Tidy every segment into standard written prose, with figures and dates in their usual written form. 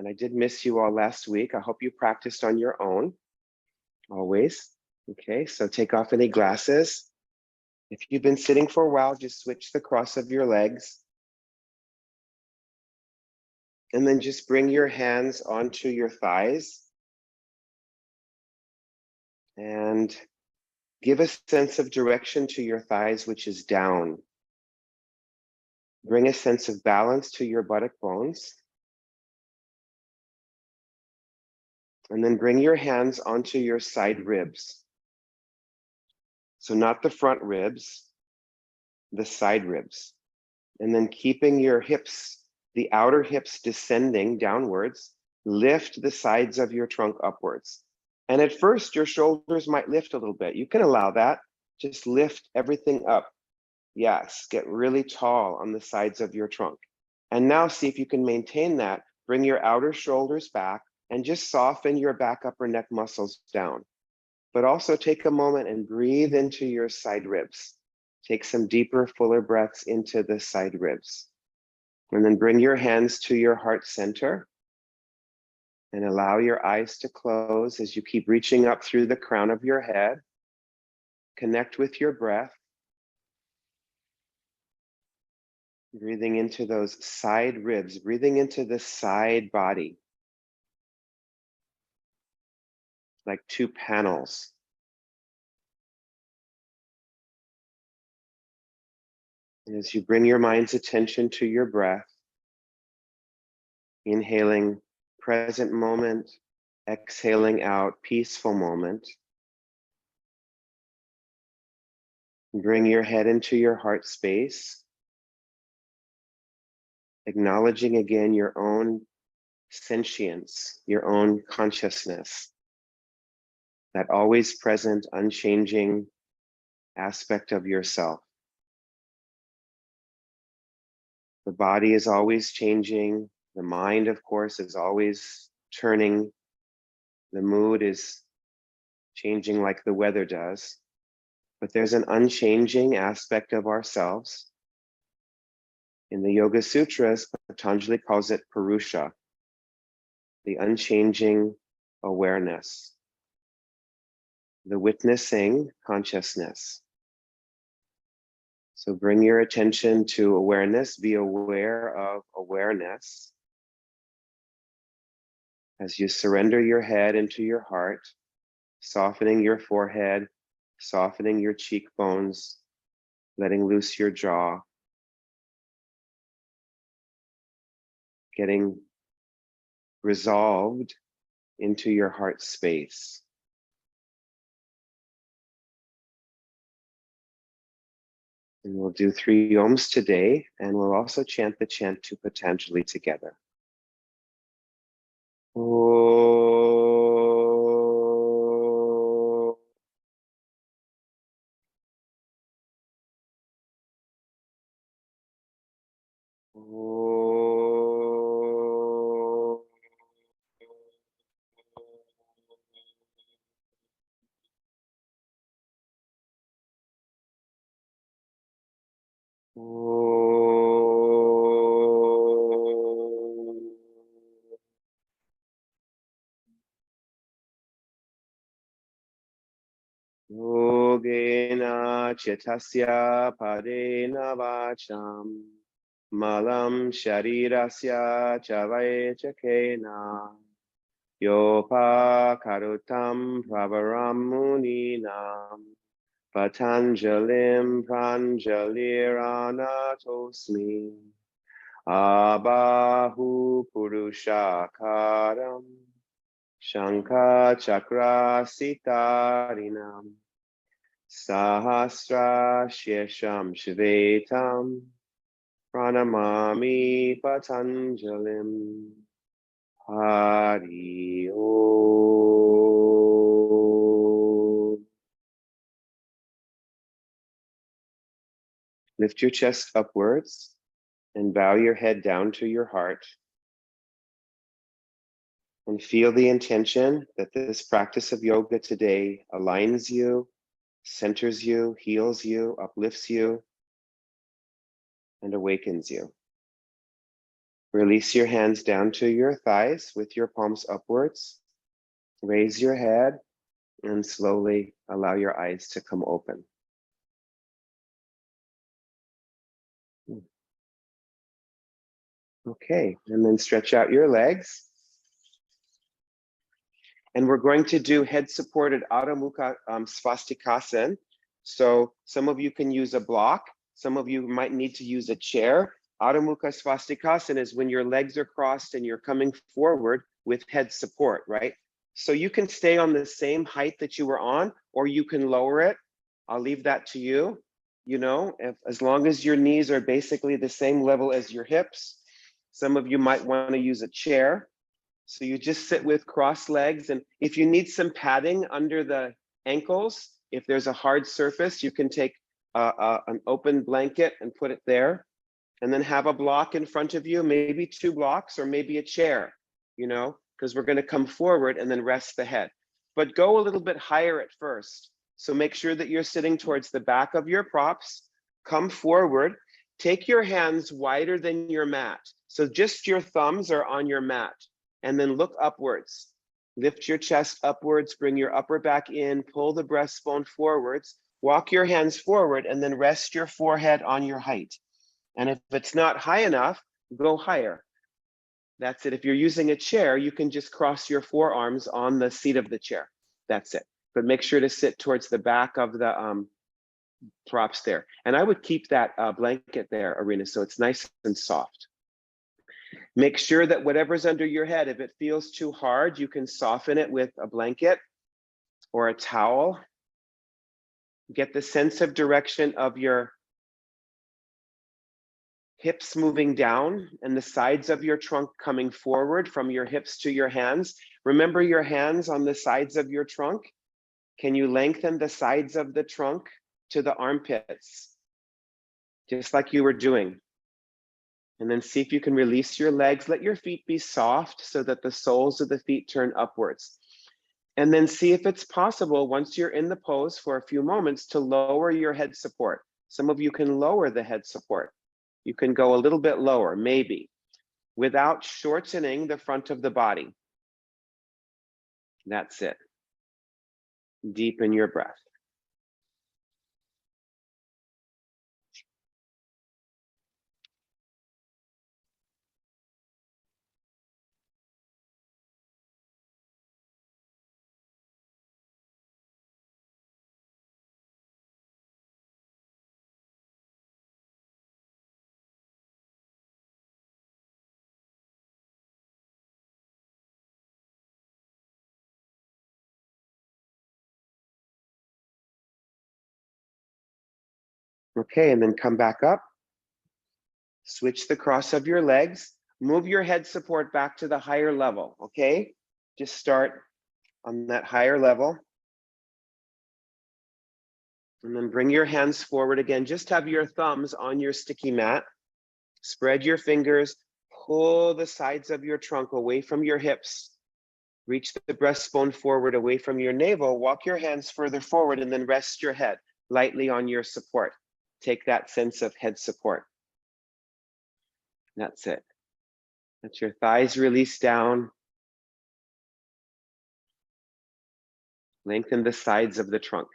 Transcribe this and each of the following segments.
And I did miss you all last week. I hope you practiced on your own, always. Okay, so take off any glasses. If you've been sitting for a while, just switch the cross of your legs. And then just bring your hands onto your thighs. And give a sense of direction to your thighs, which is down. Bring a sense of balance to your buttock bones. And then bring your hands onto your side ribs. So not the front ribs, the side ribs. And then keeping your hips, the outer hips descending downwards, lift the sides of your trunk upwards. And at first, your shoulders might lift a little bit. You can allow that. Just lift everything up. Yes, get really tall on the sides of your trunk. And now see if you can maintain that. Bring your outer shoulders back and just soften your back upper neck muscles down. But also take a moment and breathe into your side ribs. Take some deeper, fuller breaths into the side ribs. And then bring your hands to your heart center and allow your eyes to close as you keep reaching up through the crown of your head. Connect with your breath. Breathing into those side ribs, breathing into the side body. Like two panels. And as you bring your mind's attention to your breath, inhaling present moment, exhaling out peaceful moment. Bring your head into your heart space, acknowledging again your own sentience, your own consciousness, that always present, unchanging aspect of yourself. The body is always changing. The mind, of course, is always turning. The mood is changing like the weather does. But there's an unchanging aspect of ourselves. In the Yoga Sutras, Patanjali calls it Purusha, the unchanging awareness, the witnessing consciousness. So bring your attention to awareness, be aware of awareness. As you surrender your head into your heart, softening your forehead, softening your cheekbones, letting loose your jaw, getting resolved into your heart space. And we'll do 3 Oms today, and we'll also chant the chant to Patanjali together. Oh. Oh. Yogena chitasya padena vacham malam sharirasya chavaichakena yopa karutam pravaram muninam patanjalim pranjaliranatosmi abahu purushakaram Shankha Chakra Sitarinam Sahasra Shesham Shvetam Pranamami Patanjalim Hari Om. Lift your chest upwards and bow your head down to your heart. And feel the intention that this practice of yoga today aligns you, centers you, heals you, uplifts you, and awakens you. Release your hands down to your thighs with your palms upwards. Raise your head and slowly allow your eyes to come open. Okay, and then stretch out your legs. And we're going to do head-supported Adho Mukha Svastikasana. So some of you can use a block. Some of you might need to use a chair. Adho Mukha Svastikasana is when your legs are crossed and you're coming forward with head support, right? So you can stay on the same height that you were on, or you can lower it. I'll leave that to you. You know, as long as your knees are basically the same level as your hips. Some of you might want to use a chair. So you just sit with crossed legs, and if you need some padding under the ankles, if there's a hard surface, you can take an open blanket and put it there, and then have a block in front of you, maybe 2 blocks or maybe a chair, you know, because we're going to come forward and then rest the head. But go a little bit higher at first. So make sure that you're sitting towards the back of your props, come forward, take your hands wider than your mat. So just your thumbs are on your mat. And then look upwards. Lift your chest upwards, bring your upper back in, pull the breastbone forwards, walk your hands forward, and then rest your forehead on your height. And if it's not high enough, go higher. That's it. If you're using a chair, you can just cross your forearms on the seat of the chair. That's it. But make sure to sit towards the back of the props there. And I would keep that blanket there, Arena, so it's nice and soft. Make sure that whatever's under your head, if it feels too hard, you can soften it with a blanket or a towel. Get the sense of direction of your hips moving down and the sides of your trunk coming forward from your hips to your hands. Remember your hands on the sides of your trunk. Can you lengthen the sides of the trunk to the armpits? Just like you were doing. And then see if you can release your legs. Let your feet be soft so that the soles of the feet turn upwards. And then see if it's possible, once you're in the pose for a few moments, to lower your head support. Some of you can lower the head support. You can go a little bit lower, maybe, without shortening the front of the body. That's it. Deepen your breath. Okay, and then come back up. Switch the cross of your legs. Move your head support back to the higher level, okay? Just start on that higher level. And then bring your hands forward again. Just have your thumbs on your sticky mat. Spread your fingers. Pull the sides of your trunk away from your hips. Reach the breastbone forward away from your navel. Walk your hands further forward and then rest your head lightly on your support. Take that sense of head support. That's it. Let your thighs release down. Lengthen the sides of the trunk.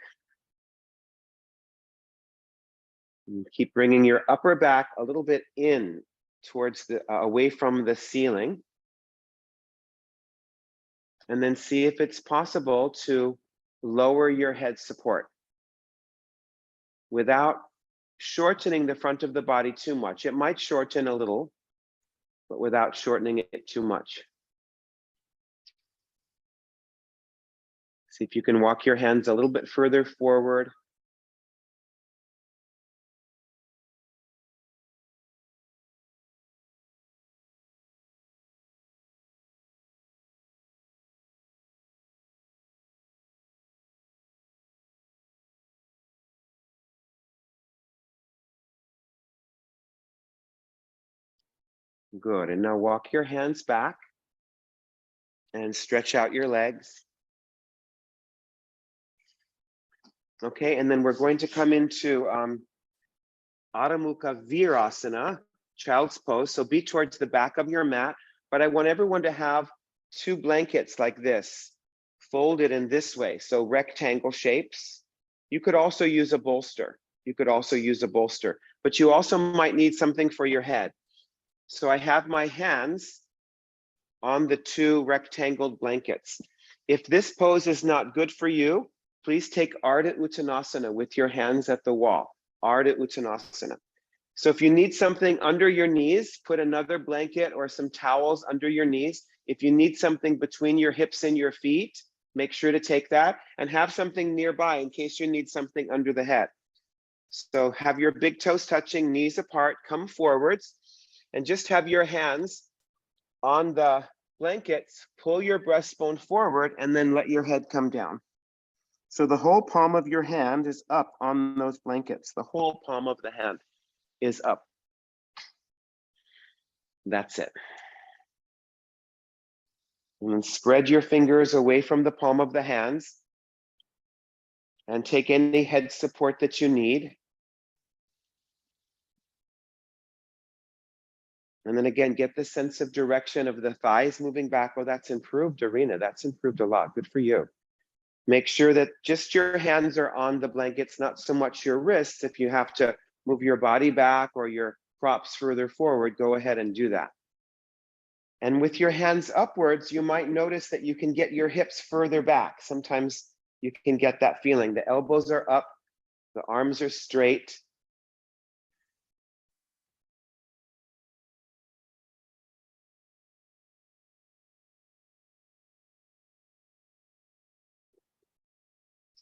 And keep bringing your upper back a little bit in towards the away from the ceiling. And then see if it's possible to lower your head support without shortening the front of the body too much. It might shorten a little, but without shortening it too much. See if you can walk your hands a little bit further forward. Good, and now walk your hands back and stretch out your legs. Okay, and then we're going to come into Adho Mukha Virasana, child's pose. So be towards the back of your mat, but I want everyone to have two blankets like this, folded in this way. So rectangle shapes. You could also use a bolster. But you also might need something for your head. So I have my hands on the two rectangle blankets. If this pose is not good for you, please take Ardha Uttanasana with your hands at the wall. Ardha Uttanasana. So if you need something under your knees, put another blanket or some towels under your knees. If you need something between your hips and your feet, make sure to take that and have something nearby in case you need something under the head. So have your big toes touching, knees apart, come forwards, and just have your hands on the blankets, pull your breastbone forward, and then let your head come down. So the whole palm of your hand is up on those blankets. The whole palm of the hand is up. That's it. And then spread your fingers away from the palm of the hands and take any head support that you need. And then again, get the sense of direction of the thighs moving back. Oh, that's improved, Arena. That's improved a lot. Good for you. Make sure that just your hands are on the blankets, not so much your wrists. If you have to move your body back or your props further forward, go ahead and do that. And with your hands upwards, you might notice that you can get your hips further back. Sometimes you can get that feeling. The elbows are up, the arms are straight.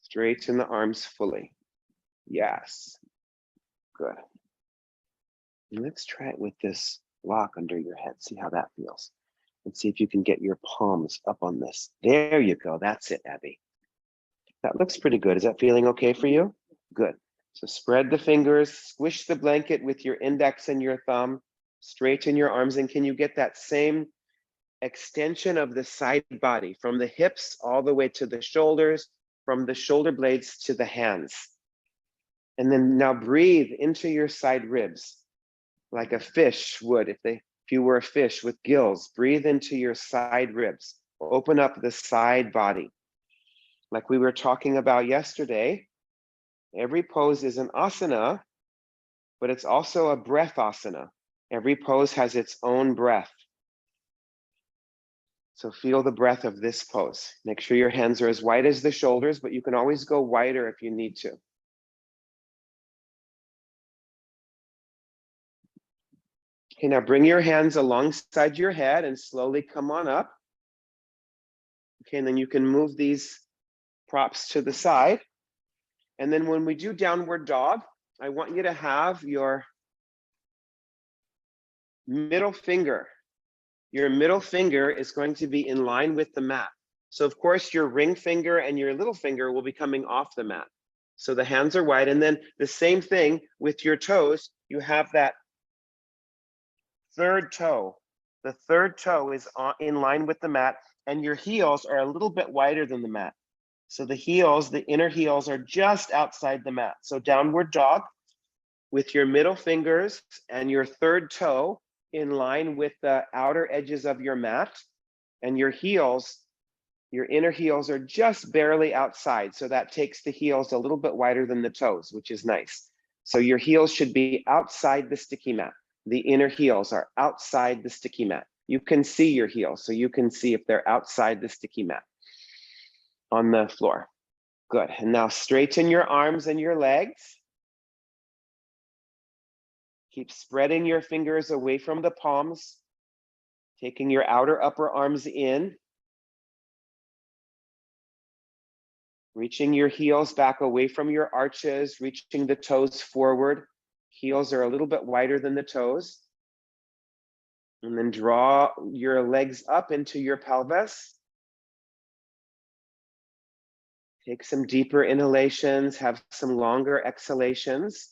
Straighten the arms fully. Yes, good. And let's try it with this block under your head. See how that feels. And see if you can get your palms up on this. There you go. That's it, Abby. That looks pretty good. Is that feeling okay for you? Good. So spread the fingers, squish the blanket with your index and your thumb, straighten your arms, and can you get that same extension of the side body from the hips all the way to the shoulders, from the shoulder blades to the hands. And then now breathe into your side ribs like a fish would if you were a fish with gills. Breathe into your side ribs. Open up the side body. Like we were talking about yesterday, every pose is an asana, but it's also a breath asana. Every pose has its own breath. So feel the breath of this pose. Make sure your hands are as wide as the shoulders, but you can always go wider if you need to. Okay, now bring your hands alongside your head and slowly come on up. Okay, and then you can move these props to the side. And then when we do downward dog, I want you to have your middle finger. Your middle finger is going to be in line with the mat. So of course your ring finger and your little finger will be coming off the mat. So the hands are wide, and then the same thing with your toes. You have that third toe. The third toe is in line with the mat, and your heels are a little bit wider than the mat. So the heels, the inner heels are just outside the mat. So downward dog with your middle fingers and your third toe in line with the outer edges of your mat, and your heels, your inner heels are just barely outside. So that takes the heels a little bit wider than the toes, which is nice. So your heels should be outside the sticky mat. The inner heels are outside the sticky mat. You can see your heels, so you can see if they're outside the sticky mat on the floor. Good. And now straighten your arms and your legs. Keep spreading your fingers away from the palms, taking your outer upper arms in, reaching your heels back away from your arches, reaching the toes forward. Heels are a little bit wider than the toes. And then draw your legs up into your pelvis. Take some deeper inhalations, have some longer exhalations.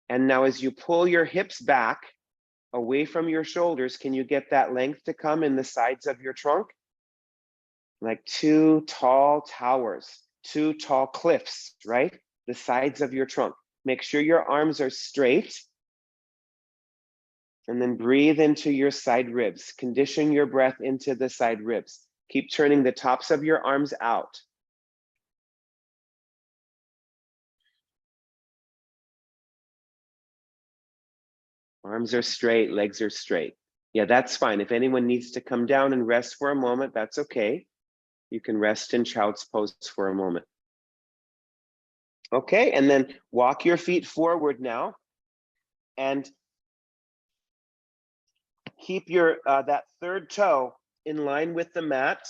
And now as you pull your hips back away from your shoulders, can you get that length to come in the sides of your trunk? Like two tall towers, two tall cliffs, right? The sides of your trunk. Make sure your arms are straight. And then breathe into your side ribs. Condition your breath into the side ribs. Keep turning the tops of your arms out. Arms are straight, legs are straight. Yeah, that's fine. If anyone needs to come down and rest for a moment, that's okay. You can rest in child's pose for a moment. Okay, and then walk your feet forward now. And keep your that third toe in line with the mat.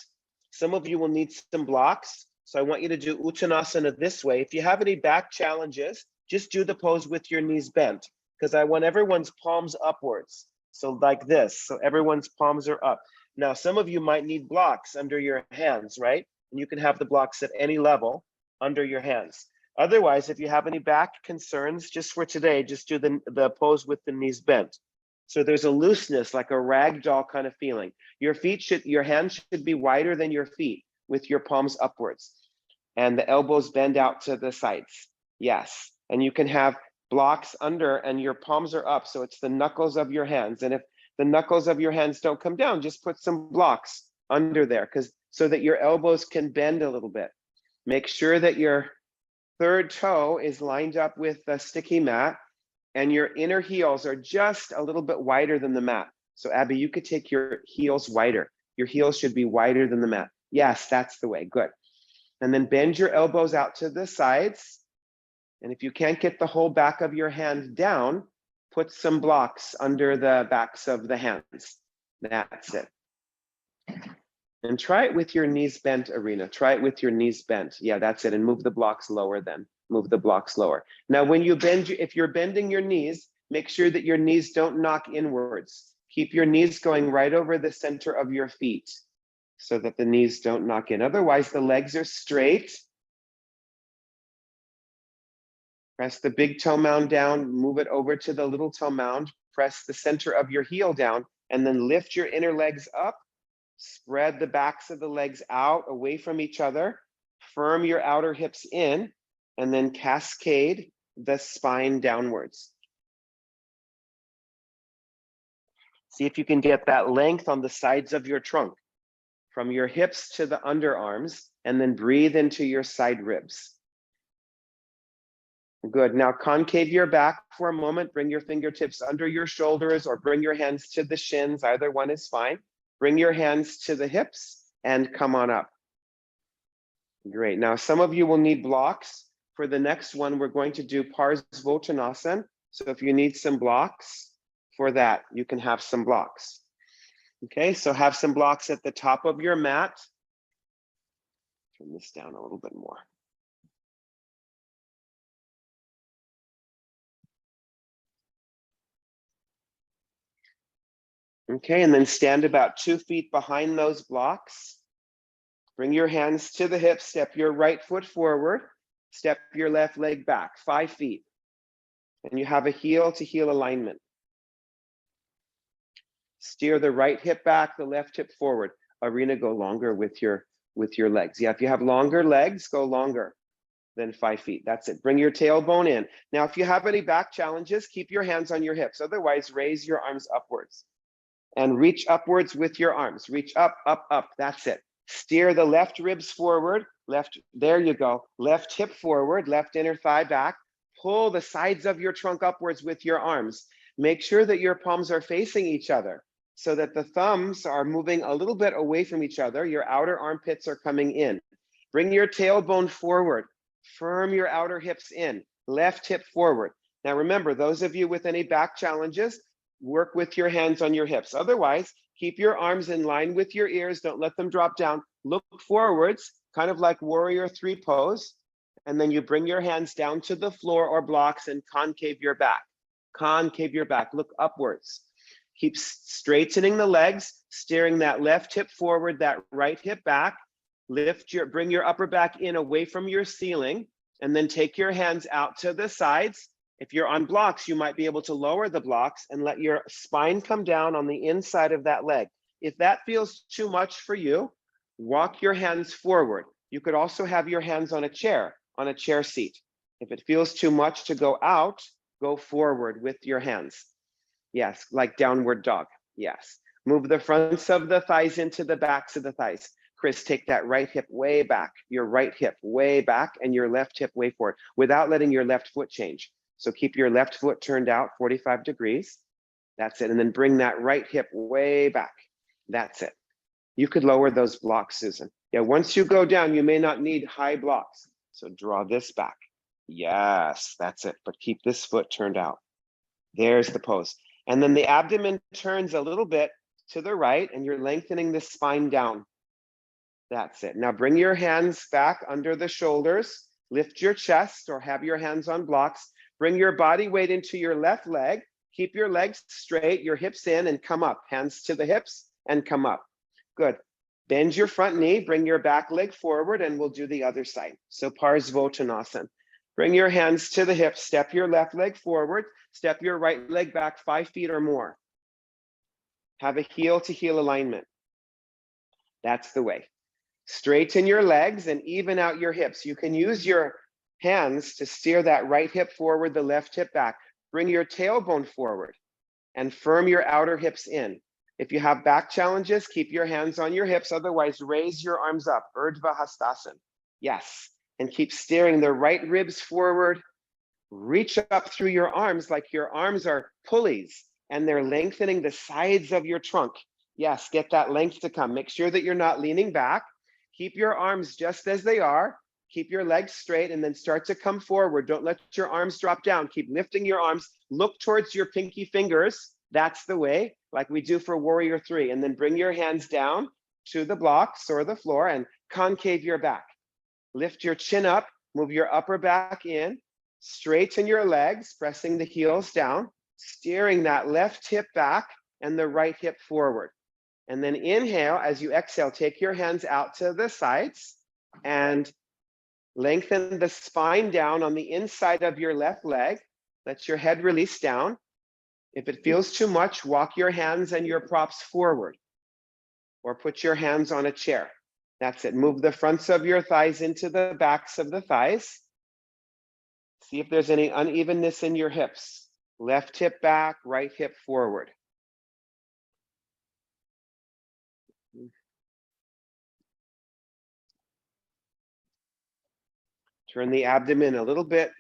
Some of you will need some blocks. So I want you to do Uttanasana this way. If you have any back challenges, just do the pose with your knees bent, because I want everyone's palms upwards. So like this, so everyone's palms are up. Now, some of you might need blocks under your hands, right? And you can have the blocks at any level under your hands. Otherwise, if you have any back concerns, just for today, just do the pose with the knees bent. So there's a looseness, like a ragdoll kind of feeling. Your hands should be wider than your feet with your palms upwards, and the elbows bend out to the sides. Yes, and you can have blocks under and your palms are up, so it's the knuckles of your hands. And if the knuckles of your hands don't come down, just put some blocks under there, so that your elbows can bend a little bit. Make sure that your third toe is lined up with the sticky mat, and your inner heels are just a little bit wider than the mat. So Abby, you could take your heels wider. Your heels should be wider than the mat. Yes, that's the way, good. And then bend your elbows out to the sides. And if you can't get the whole back of your hand down, put some blocks under the backs of the hands. That's it. And try it with your knees bent, Arena. Try it with your knees bent. Yeah, that's it. And move the blocks lower then. Move the blocks lower. Now, when you bend, if you're bending your knees, make sure that your knees don't knock inwards. Keep your knees going right over the center of your feet so that the knees don't knock in. Otherwise, the legs are straight. Press the big toe mound down, move it over to the little toe mound, press the center of your heel down, and then lift your inner legs up. Spread the backs of the legs out away from each other. Firm your outer hips in, and then cascade the spine downwards. See if you can get that length on the sides of your trunk, from your hips to the underarms, and then breathe into your side ribs. Good. Now concave your back for a moment. Bring your fingertips under your shoulders or bring your hands to the shins. Either one is fine. Bring your hands to the hips and come on up. Great. Now, some of you will need blocks. For the next one, we're going to do Parsvottanasana. So if you need some blocks for that, you can have some blocks. Okay, so have some blocks at the top of your mat. Turn this down a little bit more. Okay, and then stand about 2 feet behind those blocks. Bring your hands to the hips, step your right foot forward, step your left leg back 5 feet. And you have a heel to heel alignment. Steer the right hip back, the left hip forward. Arena, go longer with your legs. Yeah, if you have longer legs, go longer than 5 feet. That's it. Bring your tailbone in. Now, if you have any back challenges, keep your hands on your hips. Otherwise, raise your arms upwards. And reach upwards with your arms. Reach up, up, up. That's it. Steer the left ribs forward. There you go. Left hip forward, left inner thigh back. Pull the sides of your trunk upwards with your arms. Make sure that your palms are facing each other so that the thumbs are moving a little bit away from each other. Your outer armpits are coming in. Bring your tailbone forward. Firm your outer hips in. Left hip forward. Now remember, those of you with any back challenges, work with your hands on your hips. Otherwise, keep your arms in line with your ears. Don't let them drop down. Look forwards, kind of like warrior 3 pose. And then you bring your hands down to the floor or blocks and concave your back. Concave your back. Look upwards. Keep straightening the legs, steering that left hip forward, that right hip back. Bring your upper back in away from your ceiling, and then take your hands out to the sides. If you're on blocks, you might be able to lower the blocks and let your spine come down on the inside of that leg. If that feels too much for you, walk your hands forward. You could also have your hands on a chair seat. If it feels too much to go out, go forward with your hands. Yes, like downward dog. Yes. Move the fronts of the thighs into the backs of the thighs. Chris, take that right hip way back, your right hip way back, and your left hip way forward without letting your left foot change. So keep your left foot turned out 45 degrees. That's it. And then bring that right hip way back. That's it. You could lower those blocks, Susan. Yeah, once you go down, you may not need high blocks. So draw this back. Yes, that's it. But keep this foot turned out. There's the pose. And then the abdomen turns a little bit to the right and you're lengthening the spine down. That's it. Now bring your hands back under the shoulders, lift your chest or have your hands on blocks. Bring your body weight into your left leg. Keep your legs straight, your hips in and come up. Hands to the hips and come up. Good. Bend your front knee, bring your back leg forward and we'll do the other side. So Parsvottanasana. Bring your hands to the hips, step your left leg forward, step your right leg back 5 feet or more. Have a heel to heel alignment. That's the way. Straighten your legs and even out your hips. You can use your hands to steer that right hip forward, the left hip back. Bring your tailbone forward and firm your outer hips in. If you have back challenges, keep your hands on your hips. Otherwise, raise your arms up, Urdhva Hastasana. Yes, and keep steering the right ribs forward. Reach up through your arms like your arms are pulleys and they're lengthening the sides of your trunk. Yes, get that length to come. Make sure that you're not leaning back. Keep your arms just as they are. Keep your legs straight and then start to come forward. Don't let your arms drop down. Keep lifting your arms. Look towards your pinky fingers. That's the way, like we do for Warrior 3. And then bring your hands down to the blocks or the floor and concave your back. Lift your chin up, move your upper back in, straighten your legs, pressing the heels down, steering that left hip back and the right hip forward. And then inhale, as you exhale, take your hands out to the sides and lengthen the spine down on the inside of your left leg. Let your head release down. If it feels too much, walk your hands and your props forward or put your hands on a chair. That's it. Move the fronts of your thighs into the backs of the thighs. See if there's any unevenness in your hips. Left hip back, right hip forward. Turn the abdomen a little bit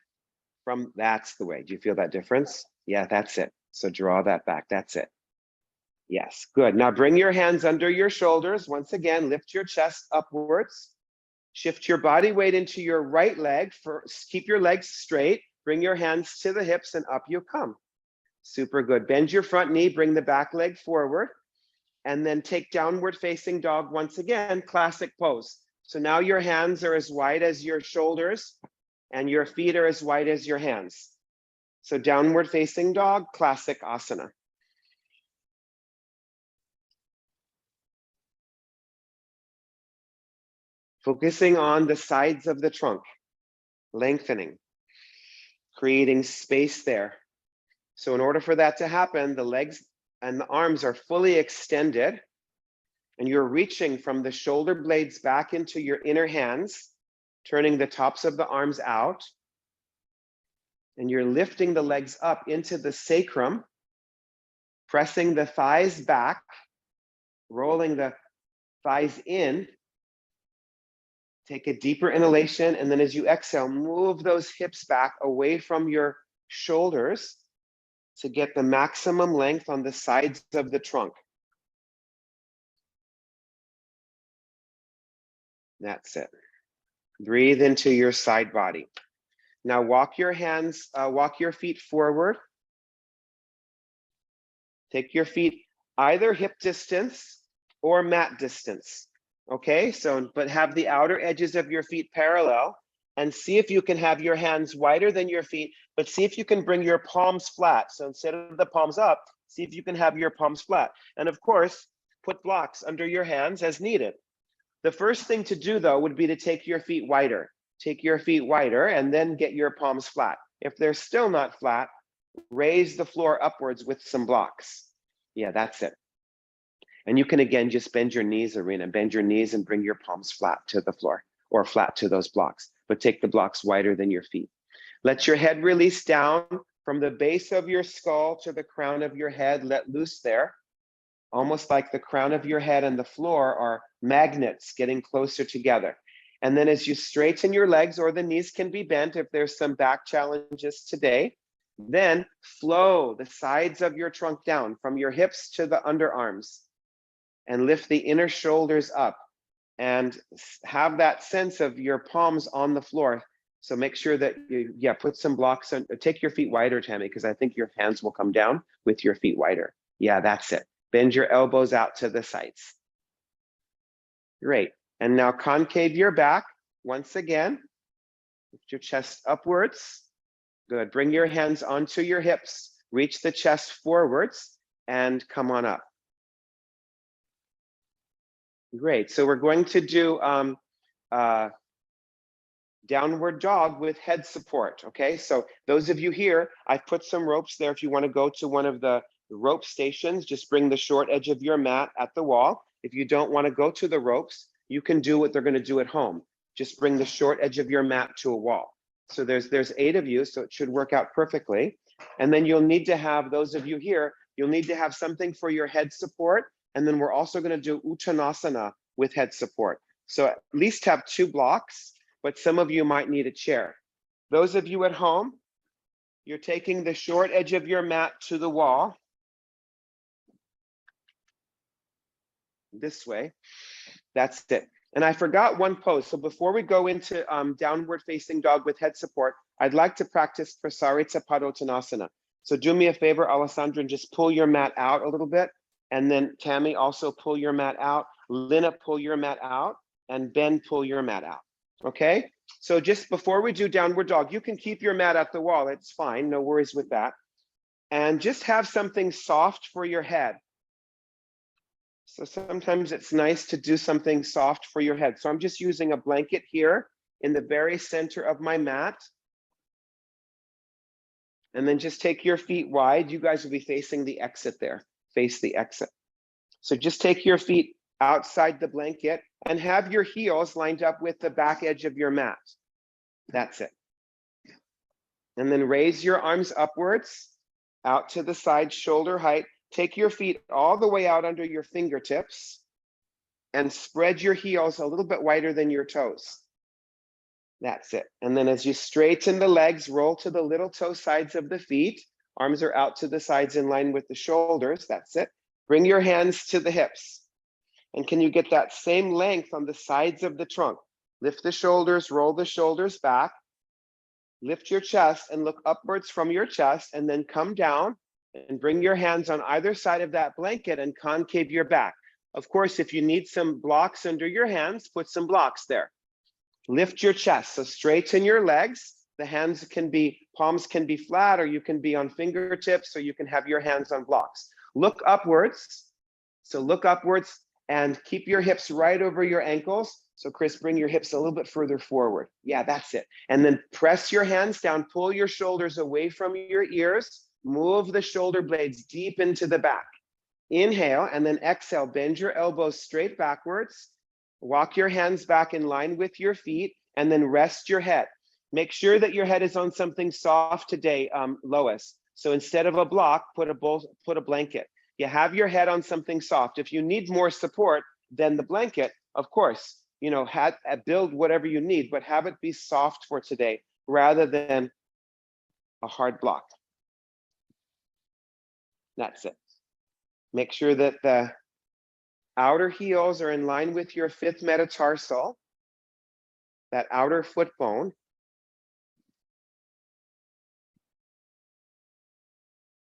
from, that's the way. Do you feel that difference? Yeah, that's it. So draw that back. That's it. Yes, good. Now bring your hands under your shoulders. Once again, lift your chest upwards. Shift your body weight into your right leg. First, keep your legs straight. Bring your hands to the hips and up you come. Super good. Bend your front knee, bring the back leg forward, and then take downward facing dog once again, classic pose. So now your hands are as wide as your shoulders and your feet are as wide as your hands. So downward facing dog, classic asana. Focusing on the sides of the trunk, lengthening, creating space there. So in order for that to happen, the legs and the arms are fully extended and you're reaching from the shoulder blades back into your inner hands, turning the tops of the arms out. And you're lifting the legs up into the sacrum, pressing the thighs back, rolling the thighs in. Take a deeper inhalation, and then as you exhale, move those hips back away from your shoulders to get the maximum length on the sides of the trunk. That's it. Breathe into your side body. Now walk your hands, walk your feet forward. Take your feet either hip distance or mat distance. Okay, so, but have the outer edges of your feet parallel and see if you can have your hands wider than your feet, but see if you can bring your palms flat. So instead of the palms up, see if you can have your palms flat. And of course, put blocks under your hands as needed. The first thing to do though would be to take your feet wider. Take your feet wider and then get your palms flat. If they're still not flat, raise the floor upwards with some blocks. Yeah, that's it. And you can again just bend your knees, Arena. Bend your knees and bring your palms flat to the floor or flat to those blocks, but take the blocks wider than your feet. Let your head release down from the base of your skull to the crown of your head, let loose there. Almost like the crown of your head and the floor are magnets getting closer together. And then as you straighten your legs, or the knees can be bent if there's some back challenges today, then flow the sides of your trunk down from your hips to the underarms and lift the inner shoulders up and have that sense of your palms on the floor. So make sure that you, put some blocks on, take your feet wider, Tammy, because I think your hands will come down with your feet wider. Yeah, that's it. Bend your elbows out to the sides. Great. And now concave your back once again. Lift your chest upwards. Good. Bring your hands onto your hips. Reach the chest forwards and come on up. Great. So we're going to do downward dog with head support. Okay. So those of you here, I've put some ropes there. If you want to go to one of the rope stations, just bring the short edge of your mat at the wall. If you don't want to go to the ropes, you can do what they're going to do at home. Just bring the short edge of your mat to a wall. So there's 8 of you, so it should work out perfectly. And then you'll need to have, those of you here, you'll need to have something for your head support. And then we're also going to do Uttanasana with head support. So at least have 2 blocks, but some of you might need a chair. Those of you at home, you're taking the short edge of your mat to the wall. This way. That's it. And I forgot one pose. So before we go into downward facing dog with head support, I'd like to practice Prasarita Padottanasana. So do me a favor, Alessandra, and just pull your mat out a little bit. And then Tammy, also pull your mat out. Lina, pull your mat out. And Ben, pull your mat out. Okay? So just before we do downward dog, you can keep your mat at the wall. It's fine. No worries with that. And just have something soft for your head. So sometimes it's nice to do something soft for your head. So I'm just using a blanket here in the very center of my mat. And then just take your feet wide. You guys will be facing the exit there. Face the exit. So just take your feet outside the blanket and have your heels lined up with the back edge of your mat. That's it. And then raise your arms upwards, out to the side, shoulder height. Take your feet all the way out under your fingertips and spread your heels a little bit wider than your toes. That's it. And then as you straighten the legs, roll to the little toe sides of the feet. Arms are out to the sides in line with the shoulders. That's it. Bring your hands to the hips. And can you get that same length on the sides of the trunk? Lift the shoulders, roll the shoulders back. Lift your chest and look upwards from your chest, and then come down and bring your hands on either side of that blanket and concave your back. Of course, if you need some blocks under your hands, put some blocks there. Lift your chest, so straighten your legs. The hands can be, palms can be flat, or you can be on fingertips, or you can have your hands on blocks. Look upwards. So look upwards and keep your hips right over your ankles. So Chris, bring your hips a little bit further forward. Yeah, that's it. And then press your hands down, pull your shoulders away from your ears. Move the shoulder blades deep into the back. Inhale, and then exhale. Bend your elbows straight backwards. Walk your hands back in line with your feet, and then rest your head. Make sure that your head is on something soft today, Lois. So instead of a block, put a blanket. You have your head on something soft. If you need more support than the blanket, of course, you know, build whatever you need, but have it be soft for today rather than a hard block. That's it. Make sure that the outer heels are in line with your 5th metatarsal, that outer foot bone.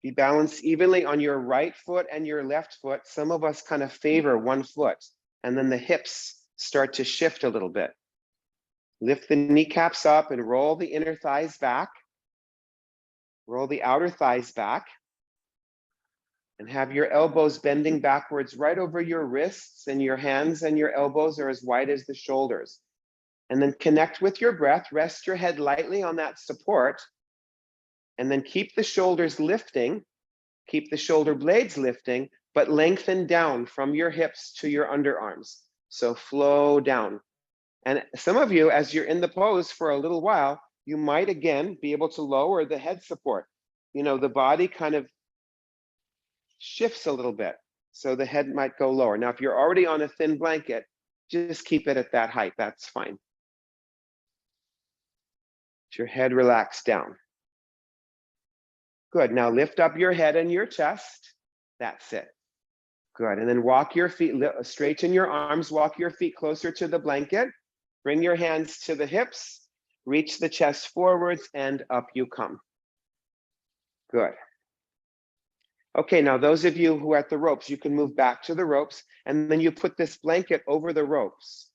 Be balanced evenly on your right foot and your left foot. Some of us kind of favor one foot, and then the hips start to shift a little bit. Lift the kneecaps up and roll the inner thighs back. Roll the outer thighs back. And have your elbows bending backwards right over your wrists, and your hands and your elbows are as wide as the shoulders. And then connect with your breath. Rest your head lightly on that support. And then keep the shoulders lifting, keep the shoulder blades lifting, but lengthen down from your hips to your underarms. So flow down. And some of you, as you're in the pose for a little while, you might again be able to lower the head support. you know, the body kind of shifts a little bit. So the head might go lower. Now, if you're already on a thin blanket, just keep it at that height. That's fine. Let your head relax down. Good. Now lift up your head and your chest. That's it. Good. And then walk your feet, straighten your arms, walk your feet closer to the blanket. Bring your hands to the hips, reach the chest forwards, and up you come. Good. Okay, now those of you who are at the ropes, you can move back to the ropes, and then you put this blanket over the ropes.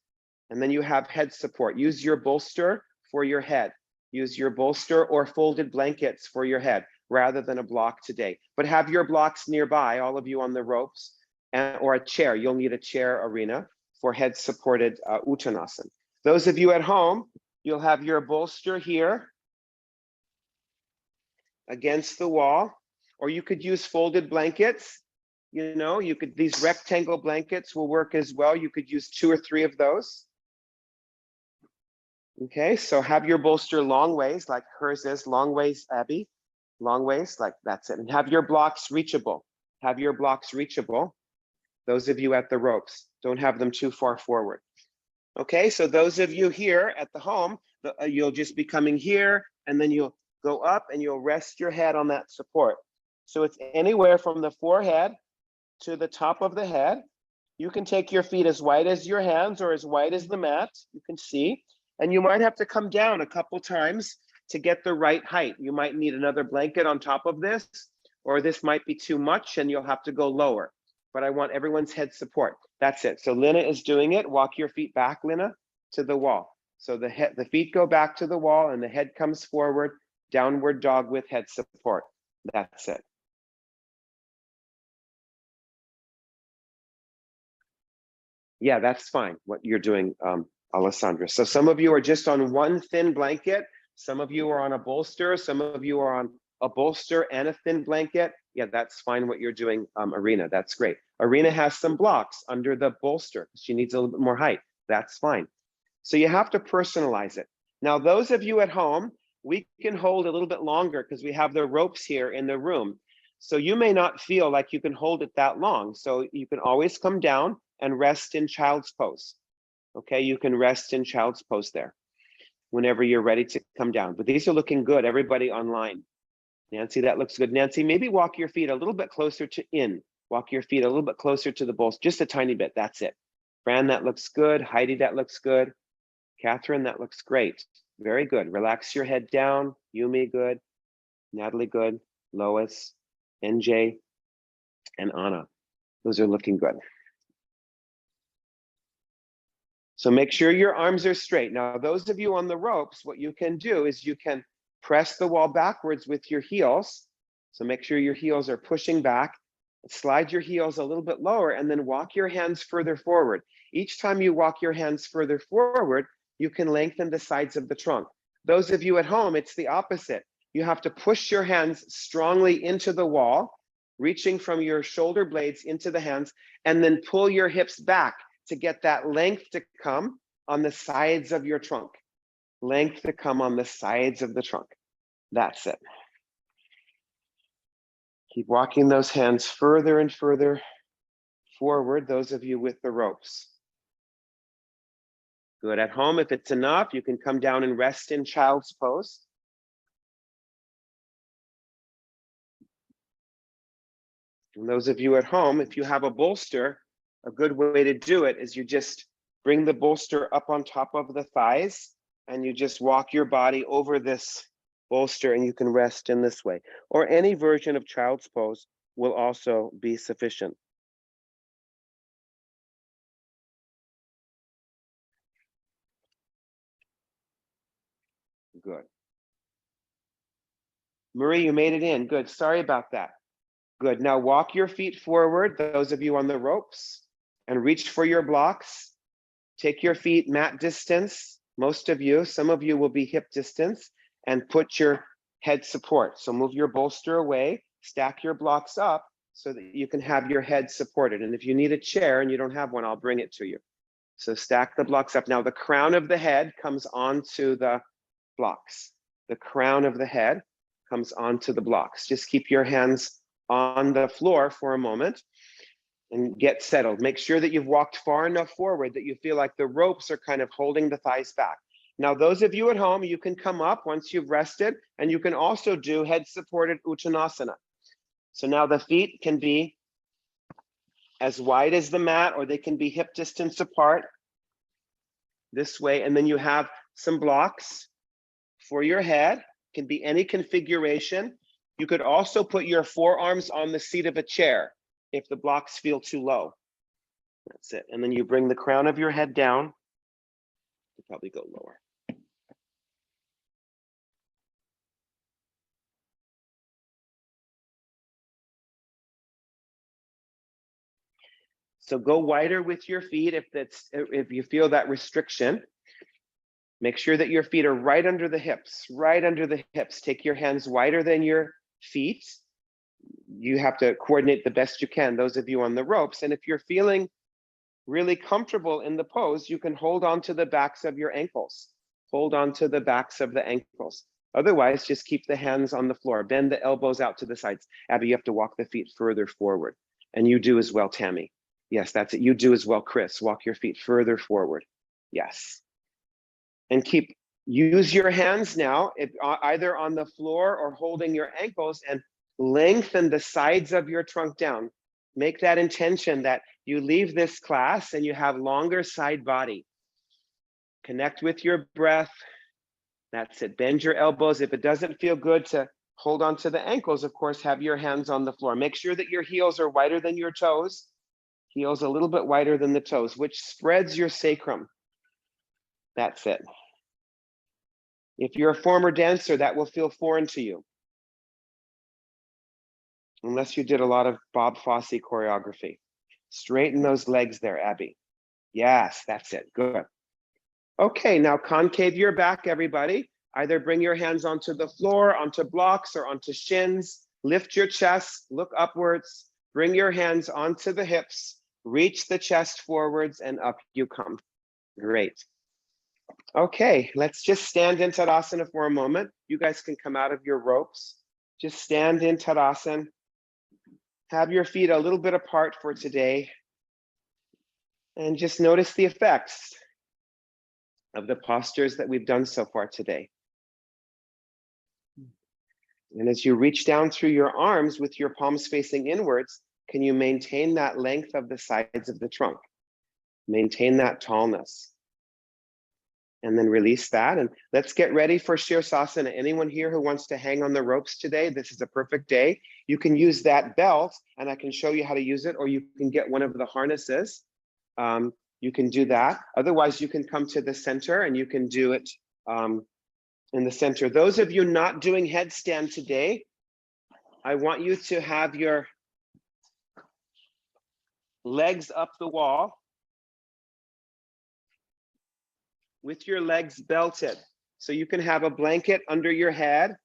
And then you have head support. Use your bolster for your head. Use your bolster or folded blankets for your head rather than a block today. But have your blocks nearby, all of you on the ropes, or a chair. You'll need a chair, Arena, for head supported Uttanasana. Those of you at home, you'll have your bolster here against the wall, or you could use folded blankets. You know, you could, these rectangle blankets will work as well. You could use 2 or 3 of those. Okay, so have your bolster long ways, like hers is, long ways, Abby, long ways, like that's it. And have your blocks reachable. Have your blocks reachable. Those of you at the ropes, don't have them too far forward. Okay, so those of you here at the home, you'll just be coming here, and then you'll go up and you'll rest your head on that support. So it's anywhere from the forehead to the top of the head. You can take your feet as wide as your hands or as wide as the mat, you can see. And you might have to come down a couple times to get the right height. You might need another blanket on top of this, or this might be too much and you'll have to go lower. But I want everyone's head support. That's it. So Lina is doing it. Walk your feet back, Lina, to the wall. So the feet go back to the wall and the head comes forward, downward dog with head support. That's it. Yeah, that's fine, what you're doing, Alessandra. So some of you are just on one thin blanket. Some of you are on a bolster. Some of you are on a bolster and a thin blanket. Yeah, that's fine what you're doing, Arena. That's great. Arena has some blocks under the bolster. She needs a little bit more height. That's fine. So you have to personalize it. Now, those of you at home, we can hold a little bit longer because we have the ropes here in the room. So you may not feel like you can hold it that long. So you can always come down and rest in child's pose. Okay, you can rest in child's pose there whenever you're ready to come down. But these are looking good, everybody online. Nancy, that looks good. Nancy, maybe walk your feet a little bit closer to in. Walk your feet a little bit closer to the bolster, just a tiny bit, that's it. Fran, that looks good. Heidi, that looks good. Catherine, that looks great. Very good. Relax your head down. Yumi, good. Natalie, good. Lois, NJ, and Anna. Those are looking good. So make sure your arms are straight. Now, those of you on the ropes, what you can do is you can press the wall backwards with your heels. So make sure your heels are pushing back. Slide your heels a little bit lower and then walk your hands further forward. Each time you walk your hands further forward, you can lengthen the sides of the trunk. Those of you at home, it's the opposite. You have to push your hands strongly into the wall, reaching from your shoulder blades into the hands, and then pull your hips back to get that length to come on the sides of your trunk. Length to come on the sides of the trunk. That's it. Keep walking those hands further and further forward, those of you with the ropes. Good. At home, if it's enough, you can come down and rest in child's pose. And those of you at home, if you have a bolster, a good way to do it is you just bring the bolster up on top of the thighs and you just walk your body over this bolster and you can rest in this way. Or any version of child's pose will also be sufficient. Good. Marie, you made it in. Good. Sorry about that. Good. Now walk your feet forward, those of you on the ropes, and reach for your blocks. Take your feet mat distance. Most of you, some of you will be hip distance, and put your head support. So move your bolster away, stack your blocks up so that you can have your head supported. And if you need a chair and you don't have one, I'll bring it to you. So stack the blocks up. Now the crown of the head comes onto the blocks. The crown of the head. comes onto the blocks. Just keep your hands on the floor for a moment and get settled. Make sure that you've walked far enough forward that you feel like the ropes are kind of holding the thighs back. Now, those of you at home, you can come up once you've rested, and you can also do head-supported Uttanasana. So now the feet can be as wide as the mat, or they can be hip distance apart this way. And then you have some blocks for your head. Can be any configuration. You could also put your forearms on the seat of a chair if the blocks feel too low. That's it. And then you bring the crown of your head down. You probably go lower. So go wider with your feet if you feel that restriction. Make sure that your feet are right under the hips, right under the hips. Take your hands wider than your feet. You have to coordinate the best you can, those of you on the ropes. And if you're feeling really comfortable in the pose, you can hold on to the backs of your ankles. Hold on to the backs of the ankles. Otherwise, just keep the hands on the floor. Bend the elbows out to the sides. Abby, you have to walk the feet further forward. And you do as well, Tammy. Yes, that's it. You do as well, Chris. Walk your feet further forward. Yes. And use your hands now, either on the floor or holding your ankles, and lengthen the sides of your trunk down. Make that intention that you leave this class and you have longer side body. Connect with your breath. That's it. Bend your elbows. If it doesn't feel good to hold on to the ankles, of course, have your hands on the floor. Make sure that your heels are wider than your toes. Heels a little bit wider than the toes, which spreads your sacrum. That's it. If you're a former dancer, that will feel foreign to you. Unless you did a lot of Bob Fosse choreography. Straighten those legs there, Abby. Yes, that's it. Good. Okay, now concave your back, everybody. Either bring your hands onto the floor, onto blocks, or onto shins. Lift your chest, look upwards. Bring your hands onto the hips. Reach the chest forwards, and up you come. Great. Okay, let's just stand in Tadasana for a moment. You guys can come out of your ropes. Just stand in Tadasana. Have your feet a little bit apart for today. And just notice the effects of the postures that we've done so far today. And as you reach down through your arms with your palms facing inwards, can you maintain that length of the sides of the trunk? Maintain that tallness. And then release that. And let's get ready for Shirsasana. Anyone here who wants to hang on the ropes today, this is a perfect day. You can use that belt, and I can show you how to use it, or you can get one of the harnesses. You can do that. Otherwise, you can come to the center and you can do it in the center. Those of you not doing headstand today, I want you to have your legs up the wall with your legs belted. So you can have a blanket under your head,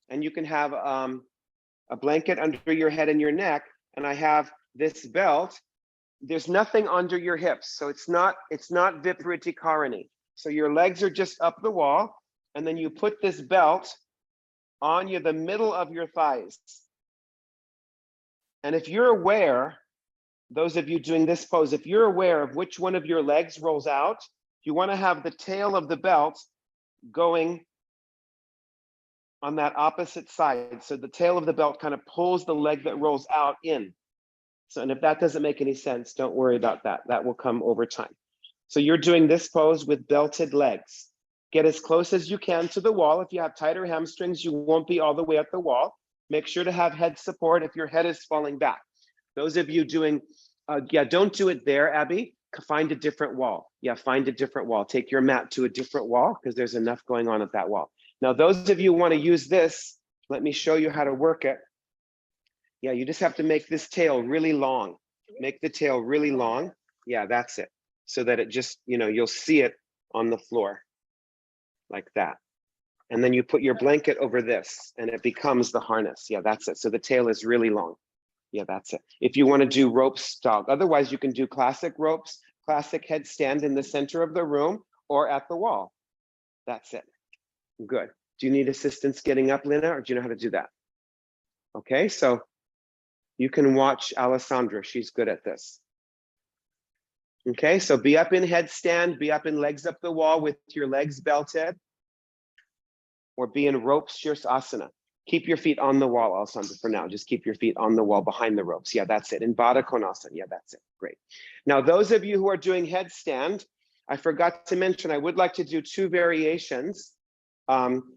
and you can have a blanket under your head and your neck. And I have this belt. There's nothing under your hips, so it's not Vipariti Karani. So your legs are just up the wall, and then you put this belt on the middle of your thighs. And if you're aware, those of you doing this pose, if you're aware of which one of your legs rolls out, you want to have the tail of the belt going on that opposite side. So the tail of the belt kind of pulls the leg that rolls out in. So, and if that doesn't make any sense, don't worry about that. That will come over time. So you're doing this pose with belted legs. Get as close as you can to the wall. If you have tighter hamstrings, you won't be all the way at the wall. Make sure to have head support if your head is falling back. Those of you doing, don't do it there, Abby. Find a different wall. Yeah, find a different wall. Take your mat to a different wall because there's enough going on at that wall. Now, those of you who want to use this, let me show you how to work it. Yeah, you just have to make this tail really long. Make the tail really long. Yeah, that's it. So that it just, you'll see it on the floor like that. And then you put your blanket over this and it becomes the harness. Yeah, that's it. So the tail is really long. Yeah, that's it. If you want to do rope style, otherwise you can do classic ropes, classic headstand in the center of the room or at the wall. That's it. Good. Do you need assistance getting up, Lina, or do you know how to do that? Okay, so you can watch Alessandra. She's good at this. Okay, so be up in headstand, be up in legs up the wall with your legs belted, or be in ropes Shirsasana. Keep your feet on the wall, Alessandra, for now. Just keep your feet on the wall behind the ropes. Yeah, that's it. In Baddha Konasana. Yeah, that's it. Great. Now, those of you who are doing headstand, I forgot to mention, I would like to do 2 variations,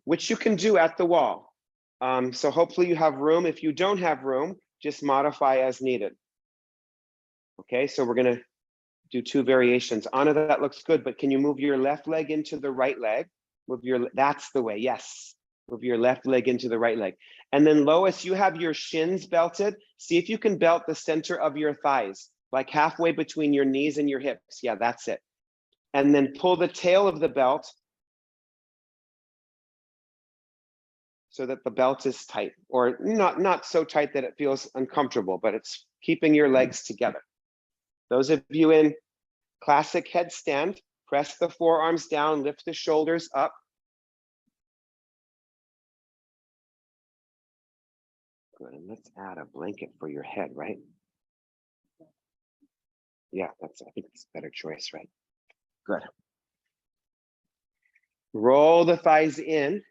which you can do at the wall. So hopefully you have room. If you don't have room, just modify as needed. Okay, so we're gonna do 2 variations. Anna, that looks good, but can you move your left leg into the right leg? That's the way, yes. Move your left leg into the right leg. And then Lois, you have your shins belted. See if you can belt the center of your thighs, like halfway between your knees and your hips. Yeah, that's it. And then pull the tail of the belt so that the belt is tight, or not so tight that it feels uncomfortable, but it's keeping your legs together. Those of you in classic headstand, press the forearms down, lift the shoulders up. Good, and let's add a blanket for your head, right? Yeah, I think it's a better choice, right? Good. Roll the thighs in,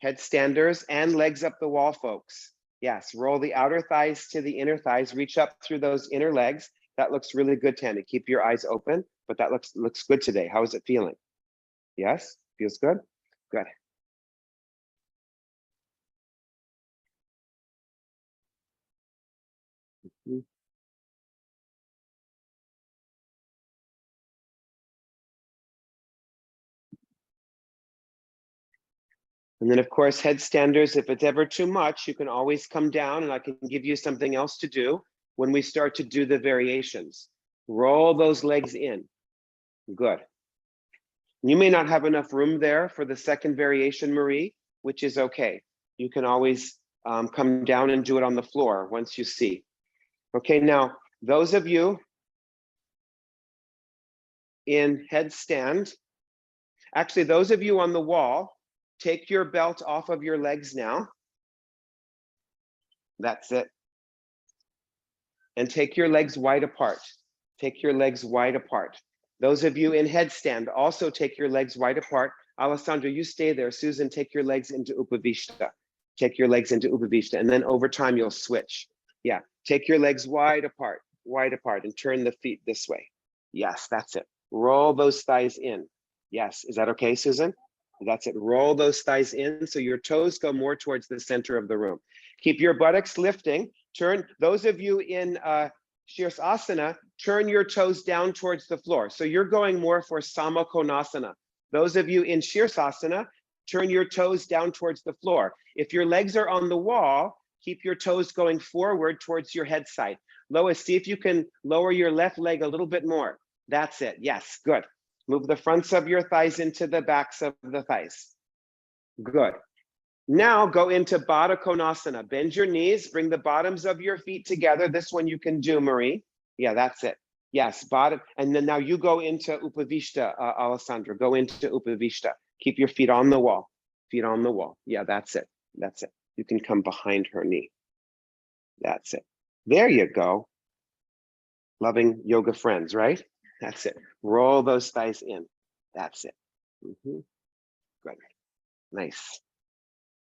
headstanders, and legs up the wall, folks. Yes, roll the outer thighs to the inner thighs, reach up through those inner legs. That looks really good, Tammy. Keep your eyes open, but that looks good today. How is it feeling? Yes, feels good? Good. And then of course, headstanders, if it's ever too much, you can always come down and I can give you something else to do when we start to do the variations. Roll those legs in. Good. You may not have enough room there for the second variation, Marie, which is okay. You can always come down and do it on the floor once you see. Okay, now, those of you in headstand, actually, those of you on the wall, take your belt off of your legs now. That's it. And take your legs wide apart. Take your legs wide apart. Those of you in headstand, also take your legs wide apart. Alessandra, you stay there. Susan, take your legs into Upavishta. Take your legs into Upavishta, and then over time you'll switch. Yeah, take your legs wide apart, and turn the feet this way. Yes, that's it. Roll those thighs in. Yes, is that okay, Susan? That's it. Roll those thighs in so your toes go more towards the center of the room. Keep your buttocks lifting. Turn, those of you in Shirsasana, turn your toes down towards the floor. So you're going more for Samakonasana. Those of you in Shirsasana, turn your toes down towards the floor. If your legs are on the wall, keep your toes going forward towards your head side. Lois, see if you can lower your left leg a little bit more. That's it. Yes, good. Move the fronts of your thighs into the backs of the thighs. Good. Now go into Baddha Konasana. Bend your knees, bring the bottoms of your feet together. This one you can do, Marie. Yeah, that's it. Yes, bottom. And then now you go into Upavishta, Alessandra. Go into Upavishta. Keep your feet on the wall. Feet on the wall. Yeah, that's it. That's it. You can come behind her knee. That's it. There you go. Loving yoga friends, right? That's it. Roll those thighs in. That's it. Good. Nice.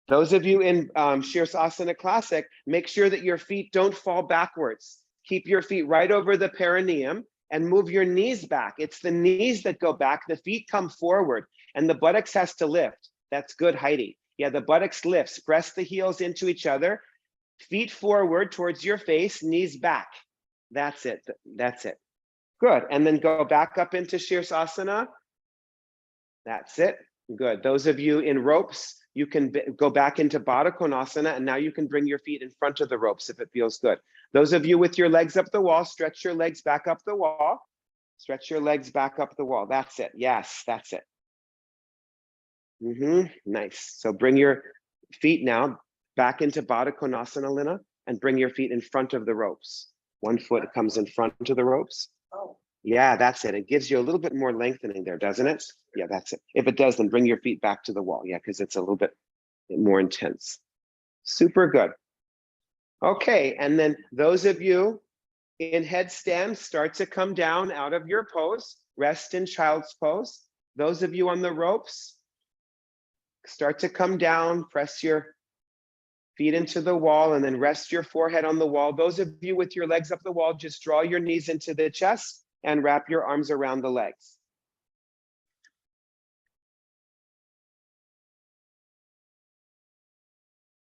Those of you in Shirsasana Classic, make sure that your feet don't fall backwards. Keep your feet right over the perineum and move your knees back. It's the knees that go back. The feet come forward and the buttocks has to lift. That's good, Heidi. Yeah, the buttocks lifts. Press the heels into each other. Feet forward towards your face, knees back. That's it. That's it. Good. And then go back up into Shirsasana. That's it. Good. Those of you in ropes, you can go back into Baddha Konasana, and now you can bring your feet in front of the ropes if it feels good. Those of you with your legs up the wall, stretch your legs back up the wall. Stretch your legs back up the wall. That's it. Yes, that's it. Nice. So bring your feet now back into Baddha Konasana, Lina, and bring your feet in front of the ropes. One foot comes in front of the ropes. Oh. Yeah, that's it. It gives you a little bit more lengthening there, doesn't it? Yeah, that's it. If it does, then bring your feet back to the wall. Yeah, because it's a little bit more intense. Super good. Okay, and then those of you in headstand, start to come down out of your pose. Rest in child's pose. Those of you on the ropes, start to come down, press your feet into the wall, and then rest your forehead on the wall. Those of you with your legs up the wall, just draw your knees into the chest and wrap your arms around the legs.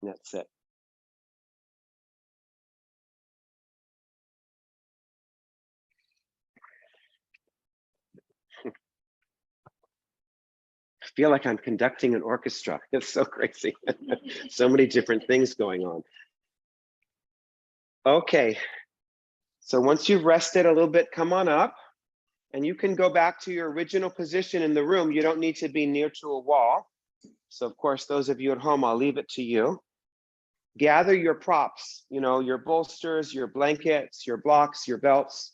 That's it. I feel like I'm conducting an orchestra. It's so crazy. So many different things going on. Okay. So once you've rested a little bit, come on up. And you can go back to your original position in the room. You don't need to be near to a wall. So of course, those of you at home, I'll leave it to you. Gather your props, you know, your bolsters, your blankets, your blocks, your belts.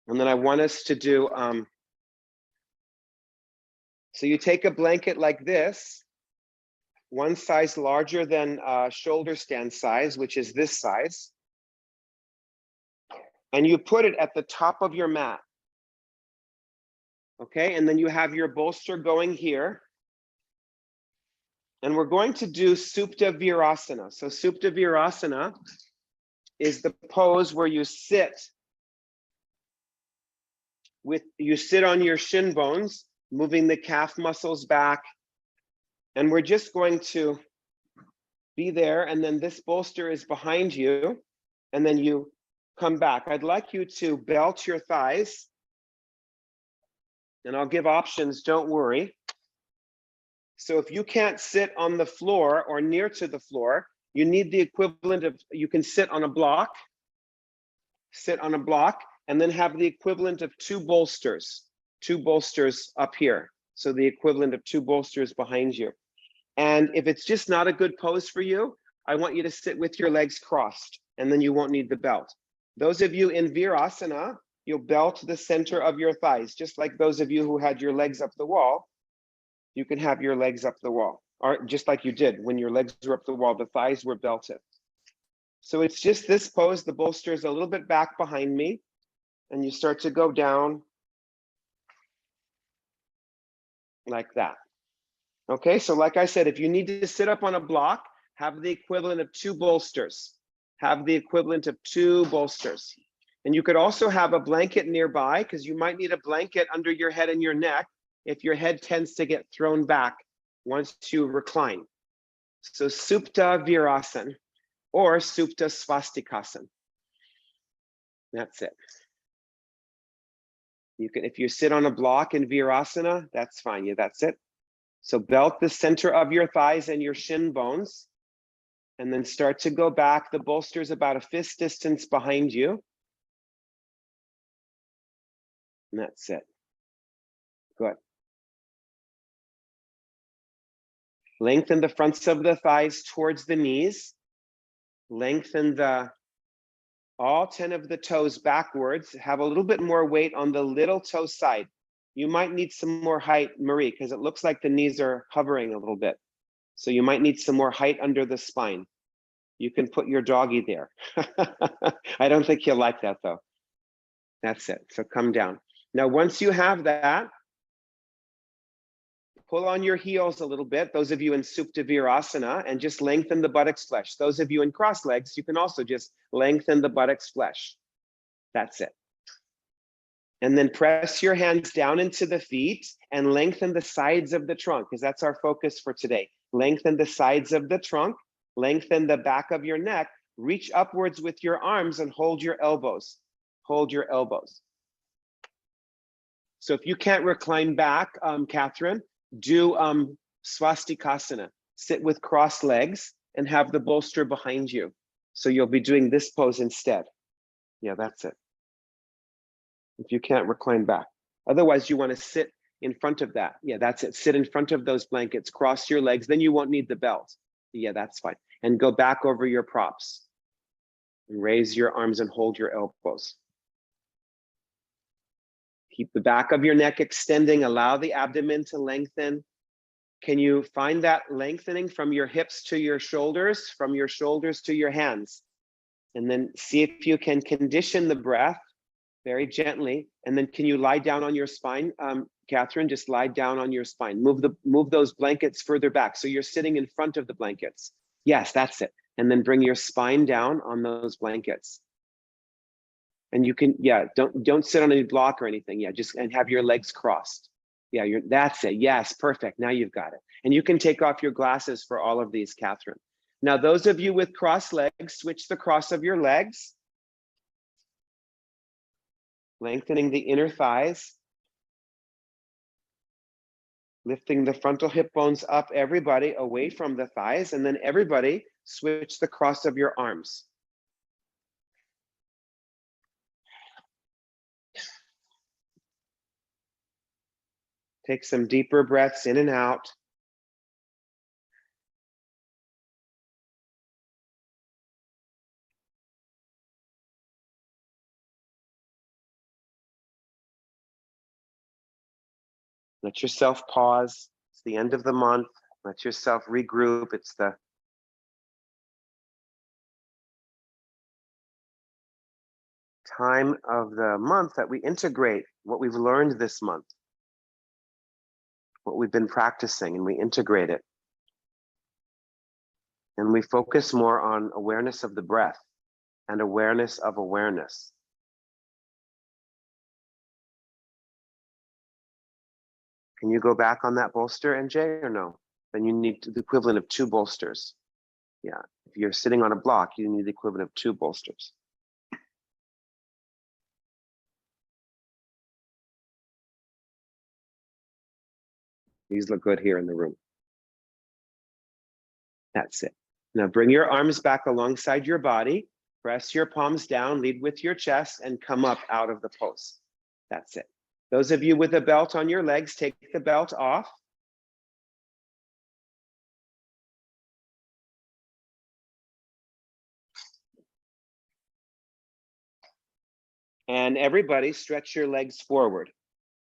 And then I want us to do, so you take a blanket like this, one size larger than shoulder stand size, which is this size. And you put it at the top of your mat. Okay, and then you have your bolster going here. And we're going to do Supta Virasana. So Supta Virasana is the pose where you sit on your shin bones, moving the calf muscles back. And we're just going to be there. And then this bolster is behind you. And then you come back. I'd like you to belt your thighs. And I'll give options, don't worry. So if you can't sit on the floor or near to the floor, you need the equivalent of, you can sit on a block, and then have the equivalent of two bolsters up here. So the equivalent of two bolsters behind you. And if it's just not a good pose for you, I want you to sit with your legs crossed, and then you won't need the belt. Those of you in Virasana, you'll belt the center of your thighs, just like those of you who had your legs up the wall. You can have your legs up the wall, or just like you did when your legs were up the wall, the thighs were belted. So it's just this pose, the bolster is a little bit back behind me, and you start to go down like that. Okay, so like I said, if you need to sit up on a block, have the equivalent of two bolsters. Have the equivalent of two bolsters. And you could also have a blanket nearby, because you might need a blanket under your head and your neck if your head tends to get thrown back once you recline. So Supta Virasana or Supta Svastikasana. That's it. You can, if you sit on a block in Virasana, that's fine. Yeah, that's it. So belt the center of your thighs and your shin bones, and then start to go back. The bolster is about a fist distance behind you. And that's it. Good. Lengthen the fronts of the thighs towards the knees. Lengthen all 10 of the toes backwards. Have a little bit more weight on the little toe side. You might need some more height, Marie, because it looks like the knees are hovering a little bit. So you might need some more height under the spine. You can put your doggy there. I don't think he'll like that though. That's it. So come down. Now, once you have that, pull on your heels a little bit. Those of you in Supta Virasana, and just lengthen the buttocks flesh. Those of you in cross legs, you can also just lengthen the buttocks flesh. That's it. And then press your hands down into the feet and lengthen the sides of the trunk, because that's our focus for today. Lengthen the sides of the trunk, lengthen the back of your neck, reach upwards with your arms and hold your elbows. Hold your elbows. So if you can't recline back, Catherine, do Swastikasana. Sit with crossed legs and have the bolster behind you. So you'll be doing this pose instead. Yeah, that's it. If you can't recline back. Otherwise, you want to sit in front of that. Yeah, that's it. Sit in front of those blankets, cross your legs, then you won't need the belt. Yeah, that's fine. And go back over your props. And raise your arms and hold your elbows. Keep the back of your neck extending. Allow the abdomen to lengthen. Can you find that lengthening from your hips to your shoulders, from your shoulders to your hands? And then see if you can condition the breath very gently. And then can you lie down on your spine? Catherine, just lie down on your spine. Move those blankets further back. So you're sitting in front of the blankets. Yes, that's it. And then bring your spine down on those blankets. And you can, yeah, don't sit on any block or anything. Yeah, just and have your legs crossed. Yeah, that's it. Yes, perfect. Now you've got it. And you can take off your glasses for all of these, Catherine. Now, those of you with crossed legs, switch the cross of your legs. Lengthening the inner thighs. Lifting the frontal hip bones up, everybody, away from the thighs. And then everybody, switch the cross of your arms. Take some deeper breaths in and out. Let yourself pause. It's the end of the month. Let yourself regroup. It's the time of the month that we integrate what we've learned this month, what we've been practicing, and we integrate it. And we focus more on awareness of the breath and awareness of awareness. Can you go back on that bolster, NJ, or no? Then you need the equivalent of 2 bolsters. Yeah, if you're sitting on a block, you need the equivalent of 2 bolsters. These look good here in the room. That's it. Now bring your arms back alongside your body. Press your palms down, lead with your chest, and come up out of the pose. That's it. Those of you with a belt on your legs, take the belt off. And everybody stretch your legs forward.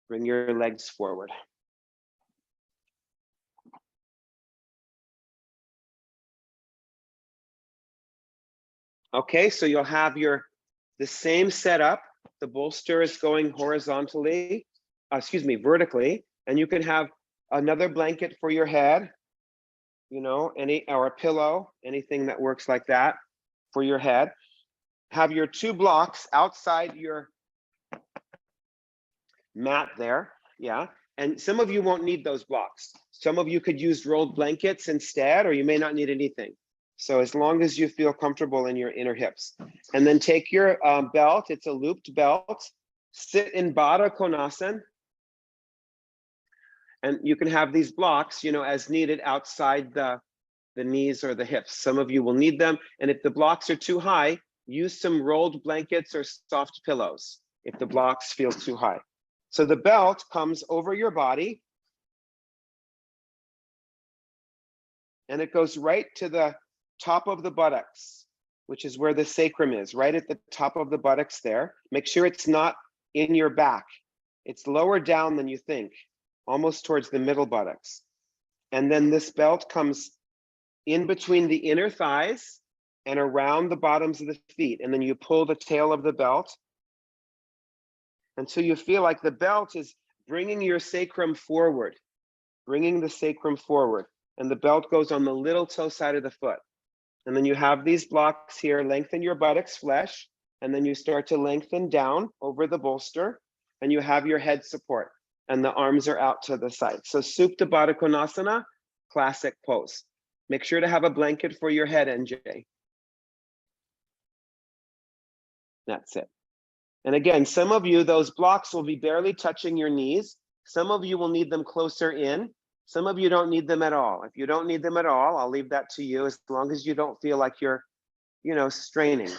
Bring your legs forward. Okay, so you'll have the same setup. The bolster is going horizontally, vertically, and you can have another blanket for your head, or a pillow, anything that works like that for your head. Have your 2 blocks outside your mat there, yeah. And some of you won't need those blocks. Some of you could use rolled blankets instead, or you may not need anything. So as long as you feel comfortable in your inner hips. And then take your belt, it's a looped belt, sit in Baddha Konasana. And you can have these blocks, as needed outside the knees or the hips. Some of you will need them. And if the blocks are too high, use some rolled blankets or soft pillows if the blocks feel too high. So the belt comes over your body. And it goes right to the top of the buttocks, which is where the sacrum is, right at the top of the buttocks there. Make sure it's not in your back. It's lower down than you think, almost towards the middle buttocks. And then this belt comes in between the inner thighs and around the bottoms of the feet. And then you pull the tail of the belt until you feel like the belt is bringing your sacrum forward, bringing the sacrum forward. And the belt goes on the little toe side of the foot. And then you have these blocks here, lengthen your buttocks flesh, and then you start to lengthen down over the bolster, and you have your head support, and the arms are out to the side. So Supta Baddha Konasana, classic pose. Make sure to have a blanket for your head, NJ. That's it. And again, some of you, those blocks will be barely touching your knees. Some of you will need them closer in. Some of you don't need them at all. If you don't need them at all, I'll leave that to you as long as you don't feel like you're, straining.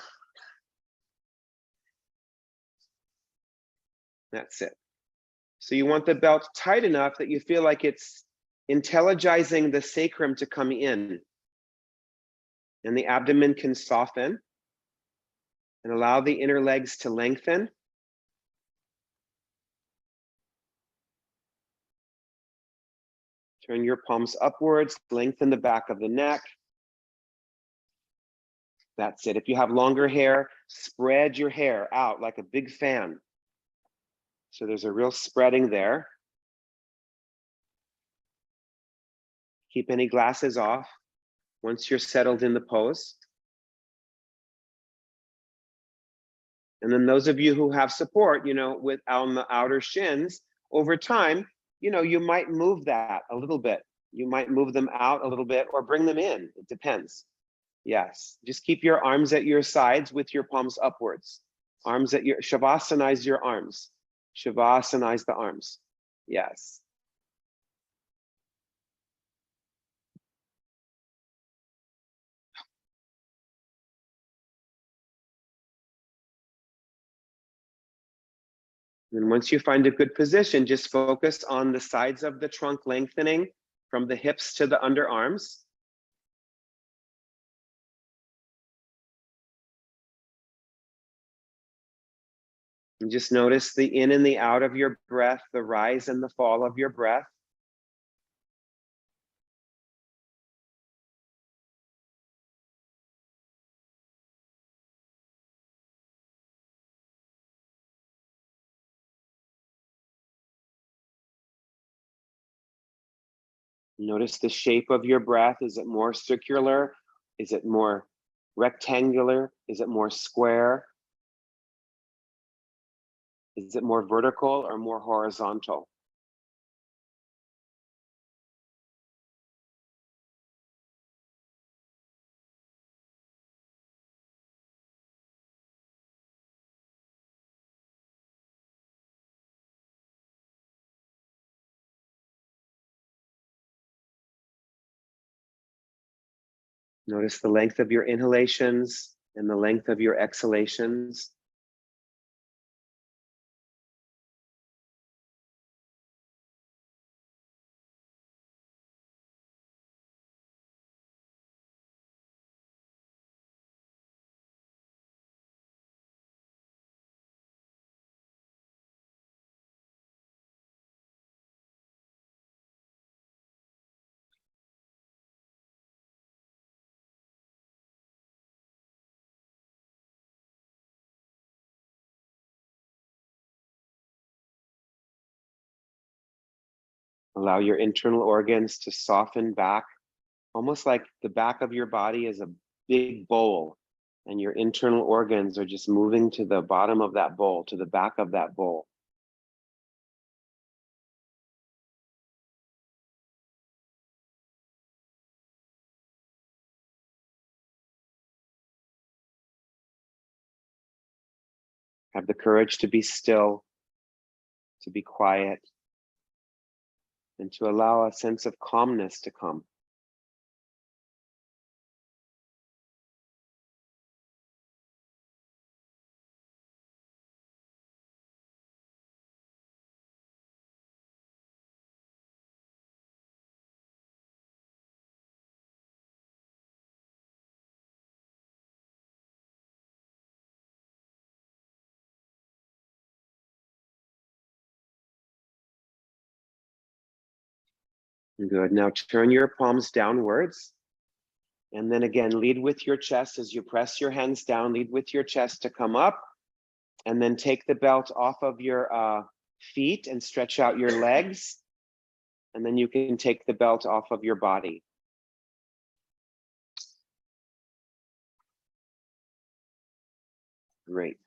That's it. So you want the belt tight enough that you feel like it's intelligizing the sacrum to come in. And the abdomen can soften and allow the inner legs to lengthen. Turn your palms upwards, lengthen the back of the neck. That's it. If you have longer hair, spread your hair out like a big fan. So there's a real spreading there. Keep any glasses off once you're settled in the pose. And then those of you who have support, with on the outer shins, over time, you might move that a little bit. You might move them out a little bit or bring them in. It depends. Yes, just keep your arms at your sides with your palms upwards. Arms at your, shavasanize your arms. Shavasanize the arms. Yes. And once you find a good position, just focus on the sides of the trunk lengthening from the hips to the underarms. And just notice the in and the out of your breath, the rise and the fall of your breath. Notice the shape of your breath. Is it more circular? Is it more rectangular? Is it more square? Is it more vertical or more horizontal? Notice the length of your inhalations and the length of your exhalations. Allow your internal organs to soften back, almost like the back of your body is a big bowl, and your internal organs are just moving to the bottom of that bowl, to the back of that bowl. Have the courage to be still, to be quiet, and to allow a sense of calmness to come. Good. Now turn your palms downwards. And then again, lead with your chest as you press your hands down, lead with your chest to come up. And then take the belt off of your feet and stretch out your legs. And then you can take the belt off of your body. Great.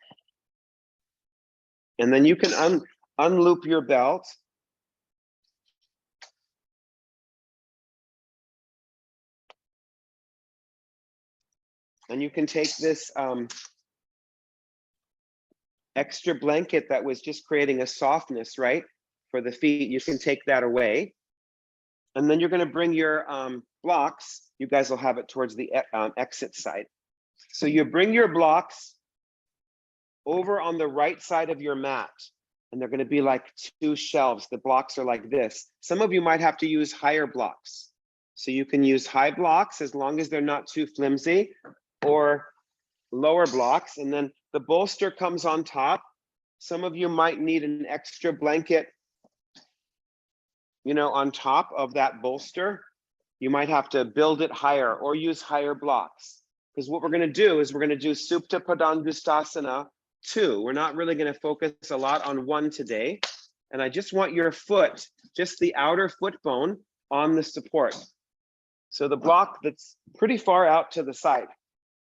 And then you can unloop your belt. And you can take this extra blanket that was just creating a softness, right, for the feet. You can take that away. And then you're going to bring your blocks. You guys will have it towards the exit side. So you bring your blocks over on the right side of your mat. And they're going to be like two shelves. The blocks are like this. Some of you might have to use higher blocks. So you can use high blocks as long as they're not too flimsy, or lower blocks. And then the bolster comes on top. Some of you might need an extra blanket, on top of that bolster. You might have to build it higher or use higher blocks. Because what we're going to do is we're going to do Supta Padangusthasana 2. We're not really going to focus a lot on 1 today. And I just want your foot, just the outer foot bone on the support. So the block that's pretty far out to the side.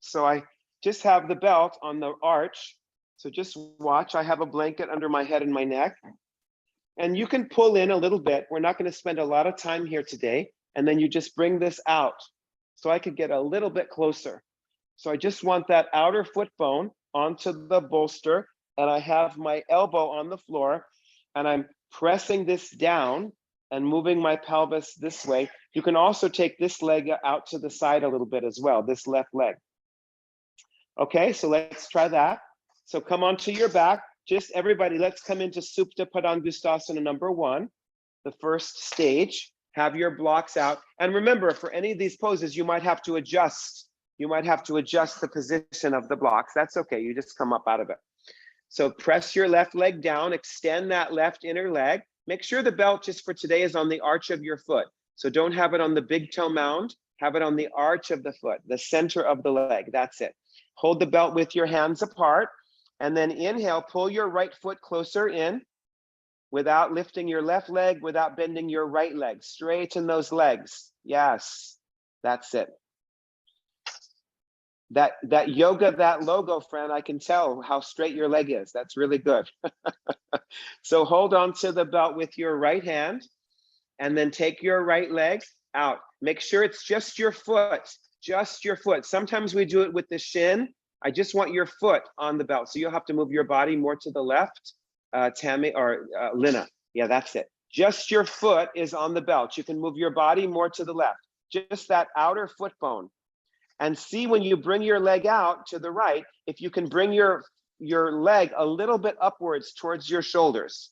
So I just have the belt on the arch. So just watch, I have a blanket under my head and my neck. And you can pull in a little bit. We're not going to spend a lot of time here today. And then you just bring this out. So I could get a little bit closer. So I just want that outer foot bone onto the bolster. And I have my elbow on the floor. And I'm pressing this down and moving my pelvis this way. You can also take this leg out to the side a little bit as well, this left leg. Okay, so let's try that. So come onto your back. Just everybody, let's come into Supta Padangusthasana number 1, the first stage. Have your blocks out. And remember, for any of these poses, you might have to adjust. You might have to adjust the position of the blocks. That's okay, you just come up out of it. So press your left leg down, extend that left inner leg. Make sure the belt just for today is on the arch of your foot. So don't have it on the big toe mound, have it on the arch of the foot, the center of the leg, that's it. Hold the belt with your hands apart, and then inhale, pull your right foot closer in without lifting your left leg, without bending your right leg. Straighten those legs. Yes, that's it. That yoga, that logo, friend, I can tell how straight your leg is. That's really good. So hold on to the belt with your right hand, and then take your right leg out. Make sure it's just your foot, just your foot. Sometimes we do it with the shin. I just want your foot on the belt. So you'll have to move your body more to the left, Tammy or Lina. Yeah, that's it. Just your foot is on the belt. You can move your body more to the left. Just that outer foot bone. And see, when you bring your leg out to the right, if you can bring your leg a little bit upwards towards your shoulders.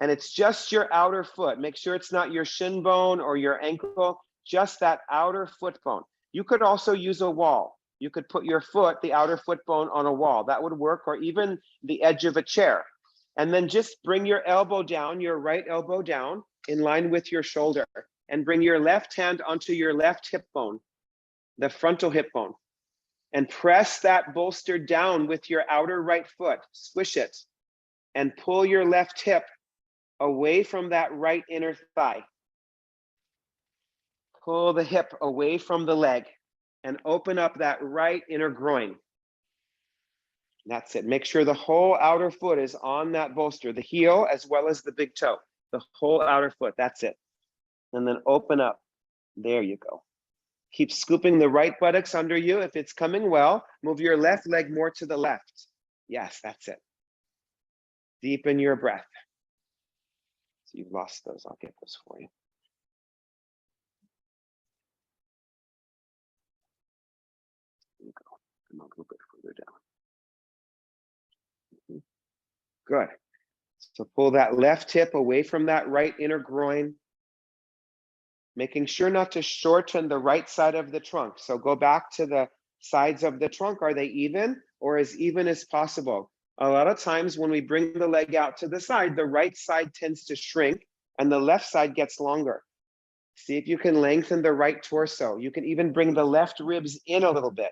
And it's just your outer foot. Make sure it's not your shin bone or your ankle, just that outer foot bone. You could also use a wall. You could put your foot, the outer foot bone, on a wall. That would work, or even the edge of a chair. And then just bring your elbow down, your right elbow down, in line with your shoulder. And bring your left hand onto your left hip bone, the frontal hip bone. And press that bolster down with your outer right foot. Squish it. And pull your left hip away from that right inner thigh. Pull the hip away from the leg and open up that right inner groin. That's it. Make sure the whole outer foot is on that bolster, the heel as well as the big toe, the whole outer foot. That's it. And then open up. There you go. Keep scooping the right buttocks under you. If it's coming well, move your left leg more to the left. Yes, that's it. Deepen your breath. So you've lost those. I'll get those for you. There you go. Come on, a little bit further down. Good. So pull that left hip away from that right inner groin, making sure not to shorten the right side of the trunk. So go back to the sides of the trunk. Are they even, or as even as possible? A lot of times when we bring the leg out to the side, the right side tends to shrink and the left side gets longer. See if you can lengthen the right torso. You can even bring the left ribs in a little bit.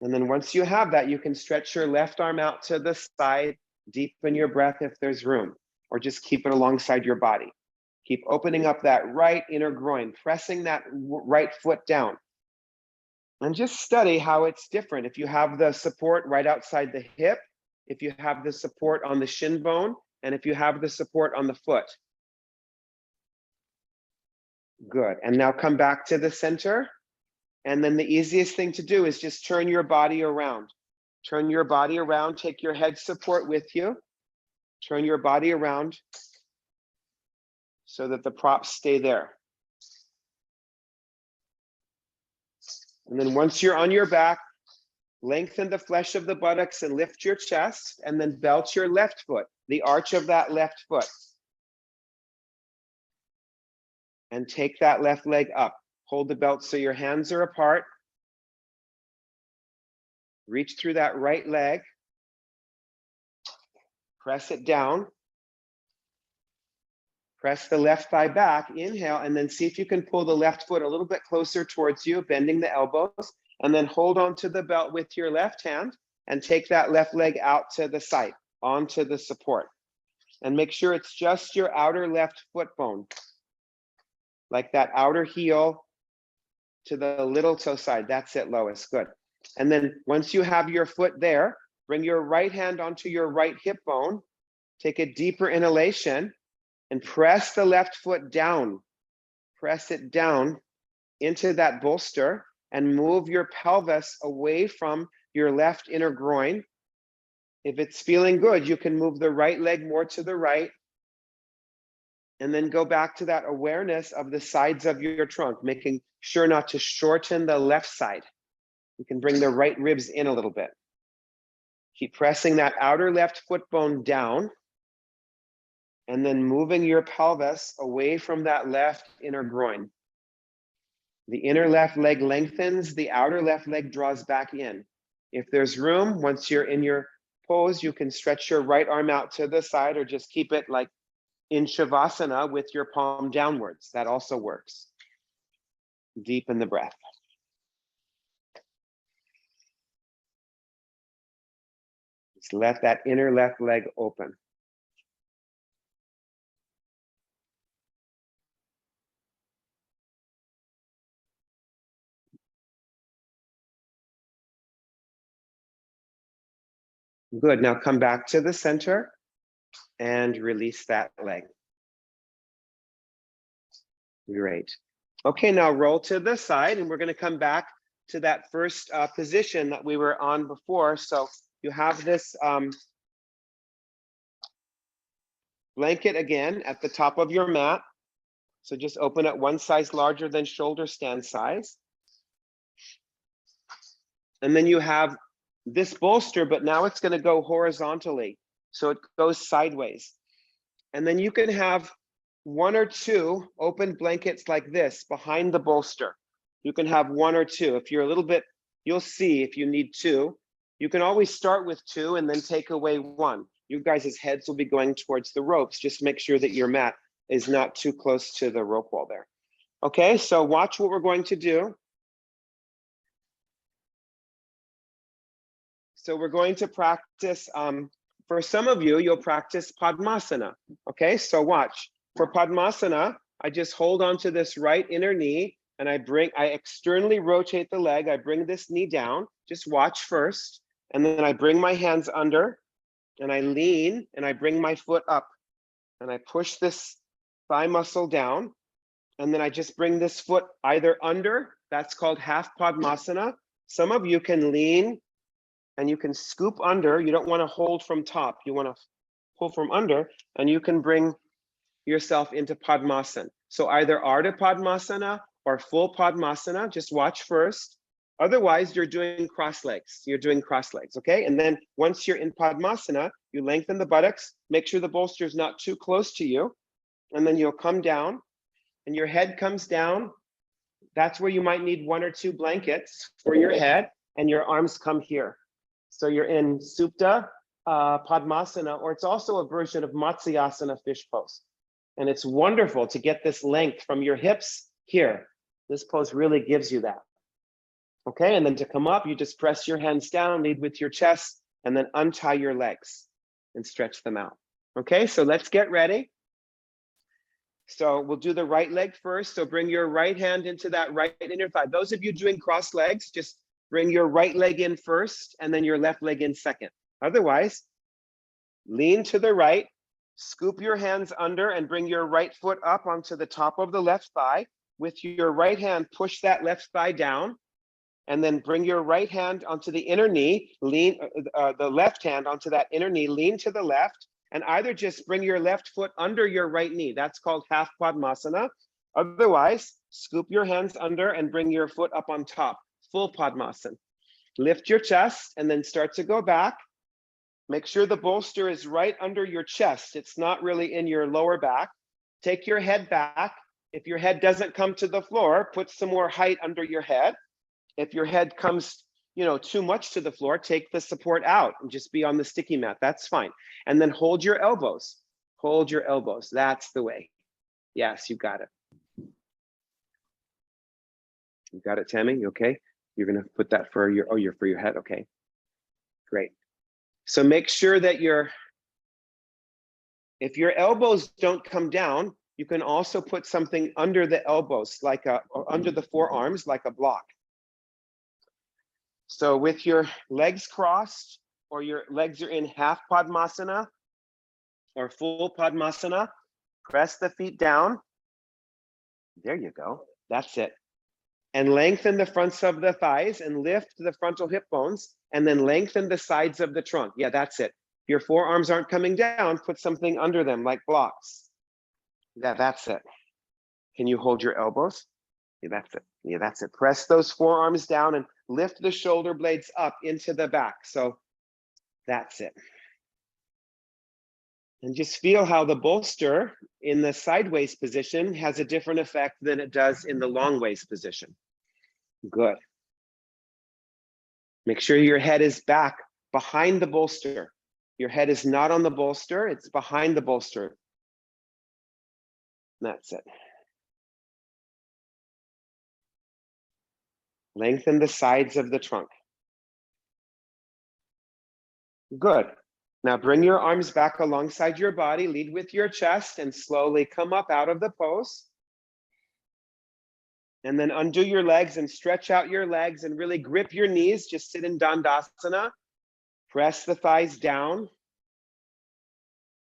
And then once you have that, you can stretch your left arm out to the side, deepen your breath if there's room, or just keep it alongside your body. Keep opening up that right inner groin, pressing that right foot down. And just study how it's different. If you have the support right outside the hip, if you have the support on the shin bone, and if you have the support on the foot. Good. And now come back to the center. And then the easiest thing to do is just turn your body around. Turn your body around, take your head support with you. Turn your body around so that the props stay there. And then once you're on your back, Lengthen the flesh of the buttocks and lift your chest, and then belt your left foot, the arch of that left foot. And take that left leg up. Hold the belt so your hands are apart. Reach through that right leg. Press it down. Press the left thigh back, inhale, and then see if you can pull the left foot a little bit closer towards you, bending the elbows, and then hold on to the belt with your left hand and take that left leg out to the side, onto the support. And make sure it's just your outer left foot bone, like that outer heel to the little toe side. That's it, Lois, good. And then once you have your foot there, bring your right hand onto your right hip bone, take a deeper inhalation, and press the left foot down. Press it down into that bolster and move your pelvis away from your left inner groin. If it's feeling good, you can move the right leg more to the right. And then go back to that awareness of the sides of your trunk, making sure not to shorten the left side. You can bring the right ribs in a little bit. Keep pressing that outer left foot bone down. And then moving your pelvis away from that left inner groin. The inner left leg lengthens, the outer left leg draws back in. If there's room, once you're in your pose, you can stretch your right arm out to the side or just keep it like in Shavasana with your palm downwards. That also works. Deepen the breath. Just let that inner left leg open. Good, now come back to the center and release that leg. Great. Okay, now roll to the side and we're gonna come back to that first position that we were on before. So you have this blanket again at the top of your mat. So just open it one size larger than shoulder stand size. And then you have this bolster, but now it's going to go horizontally. So it goes sideways. And then you can have one or two open blankets like this behind the bolster. You can have one or two. If you're a little bit, you'll see if you need two. You can always start with two and then take away one. You guys' heads will be going towards the ropes. Just make sure that your mat is not too close to the rope wall there. Okay, so watch what we're going to do. So we're going to practice, for some of you, you'll practice Padmasana. Okay, so watch. For Padmasana, I just hold on to this right inner knee and I externally rotate the leg. I bring this knee down, just watch first. And then I bring my hands under and I lean and I bring my foot up and I push this thigh muscle down. And then I just bring this foot either under, that's called half Padmasana. Some of you can lean and you can scoop under. You don't want to hold from top. You want to pull from under and you can bring yourself into Padmasana. So either Ardha Padmasana or full Padmasana, just watch first. Otherwise, you're doing cross legs. You're doing cross legs, okay? And then once you're in Padmasana, you lengthen the buttocks, make sure the bolster is not too close to you. And then you'll come down and your head comes down. That's where you might need one or two blankets for your head and your arms come here. So you're in Supta Padmasana, or it's also a version of Matsyasana fish pose. And it's wonderful to get this length from your hips here. This pose really gives you that. Okay, and then to come up, you just press your hands down, lead with your chest, and then untie your legs and stretch them out. Okay, so let's get ready. So we'll do the right leg first. So bring your right hand into that right inner thigh. Those of you doing cross legs, just bring your right leg in first and then your left leg in second. Otherwise, lean to the right, scoop your hands under and bring your right foot up onto the top of the left thigh. With your right hand, push that left thigh down and then bring your right hand onto the inner knee, lean the left hand onto that inner knee, lean to the left, and either just bring your left foot under your right knee. That's called half Padmasana. Otherwise, scoop your hands under and bring your foot up on top. Full Padmasana. Lift your chest and then start to go back. Make sure the bolster is right under your chest. It's not really in your lower back. Take your head back. If your head doesn't come to the floor, put some more height under your head. If your head comes, too much to the floor, take the support out and just be on the sticky mat. That's fine. And then hold your elbows. Hold your elbows. That's the way. Yes, you got it. You got it, Tammy? You okay? You're gonna put that for your head. Okay, great. So make sure that if your elbows don't come down, you can also put something under the elbows, or under the forearms, like a block. So with your legs crossed, or your legs are in half Padmasana or full Padmasana, press the feet down. There you go. That's it. And lengthen the fronts of the thighs and lift the frontal hip bones, and then lengthen the sides of the trunk. Yeah, that's it. If your forearms aren't coming down, put something under them like blocks. Yeah, that's it. Can you hold your elbows? Yeah, that's it. Yeah, that's it. Press those forearms down and lift the shoulder blades up into the back. So that's it. And just feel how the bolster in the sideways position has a different effect than it does in the long ways position. Good. Make sure your head is back behind the bolster. Your head is not on the bolster, it's behind the bolster. That's it. Lengthen the sides of the trunk. Good. Now bring your arms back alongside your body, lead with your chest, and slowly come up out of the pose. And then undo your legs and stretch out your legs and really grip your knees. Just sit in Dandasana. Press the thighs down.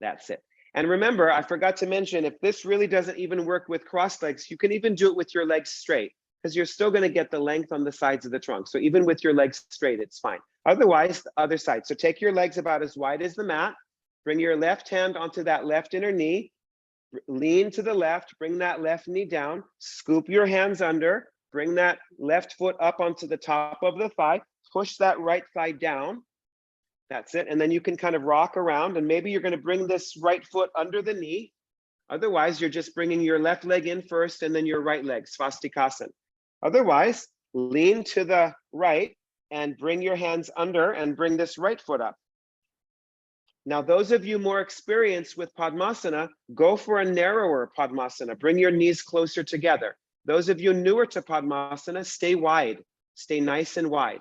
That's it. And remember, I forgot to mention, if this really doesn't even work with cross legs, you can even do it with your legs straight, because you're still going to get the length on the sides of the trunk. So even with your legs straight, it's fine. Otherwise, the other side. So take your legs about as wide as the mat. Bring your left hand onto that left inner knee. Lean to the left, bring that left knee down, scoop your hands under, bring that left foot up onto the top of the thigh, push that right thigh down. That's it. And then you can kind of rock around, and maybe you're going to bring this right foot under the knee. Otherwise, you're just bringing your left leg in first and then your right leg, Svastikasana. Otherwise, lean to the right and bring your hands under and bring this right foot up. Now, those of you more experienced with Padmasana, go for a narrower Padmasana. Bring your knees closer together. Those of you newer to Padmasana, stay wide. Stay nice and wide.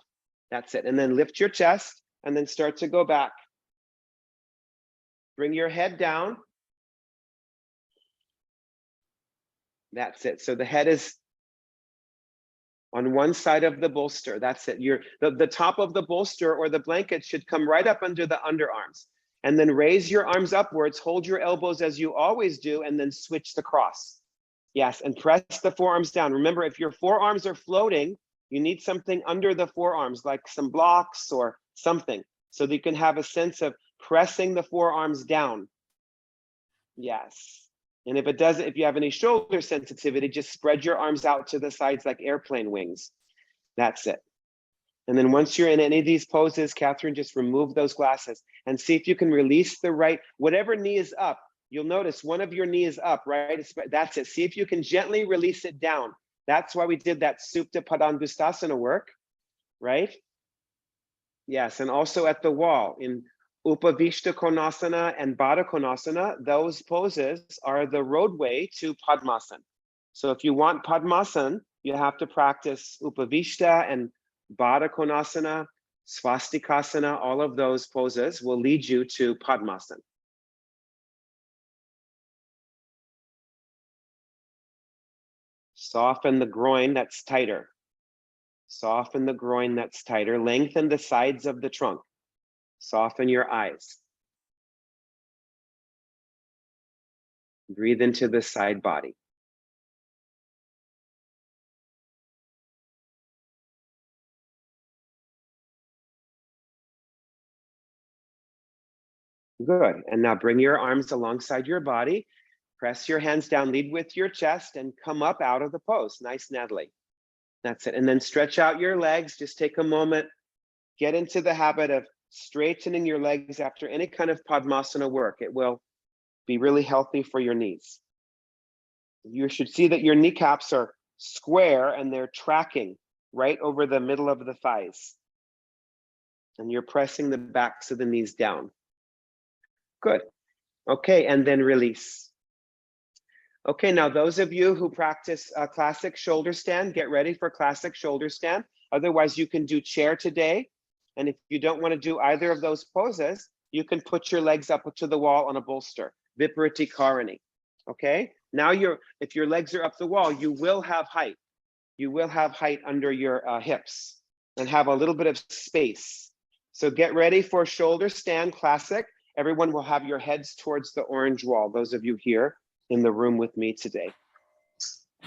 That's it. And then lift your chest and then start to go back. Bring your head down. That's it. So the head is on one side of the bolster. That's it. The top of the bolster or the blanket should come right up under the underarms. And then raise your arms upwards, hold your elbows as you always do, and then switch the cross. Yes, and press the forearms down. Remember, if your forearms are floating, you need something under the forearms, like some blocks or something, so that you can have a sense of pressing the forearms down. Yes. And if you have any shoulder sensitivity, just spread your arms out to the sides like airplane wings. That's it. And then once you're in any of these poses, Catherine, just remove those glasses and see if you can release the right, whatever knee is up. You'll notice one of your knees up, right? That's it. See if you can gently release it down. That's why we did that Supta Padangustasana work, right? Yes, and also at the wall in Upavishta Konasana and Baddha Konasana, those poses are the roadway to Padmasana. So if you want Padmasana, you have to practice Upavishta and Baddha Konasana, Svastikasana, all of those poses will lead you to Padmasana. Soften the groin that's tighter. Soften the groin that's tighter. Lengthen the sides of the trunk. Soften your eyes. Breathe into the side body. Good. And now bring your arms alongside your body. Press your hands down, lead with your chest, and come up out of the pose. Nice, Natalie. That's it. And then stretch out your legs. Just take a moment get into the habit of straightening your legs after any kind of Padmasana work. It will be really healthy for your knees. You should see that your kneecaps are square and they're tracking right over the middle of the thighs. And you're pressing the backs of the knees down. Good. Okay, and then release. Okay, now those of you who practice classic shoulder stand, get ready for classic shoulder stand. Otherwise, you can do chair today. And if you don't want to do either of those poses, you can put your legs up to the wall on a bolster, Vipariti Karani. Okay, now if your legs are up the wall, you will have height. You will have height under your hips and have a little bit of space. So get ready for shoulder stand classic. Everyone will have your heads towards the orange wall, those of you here in the room with me today.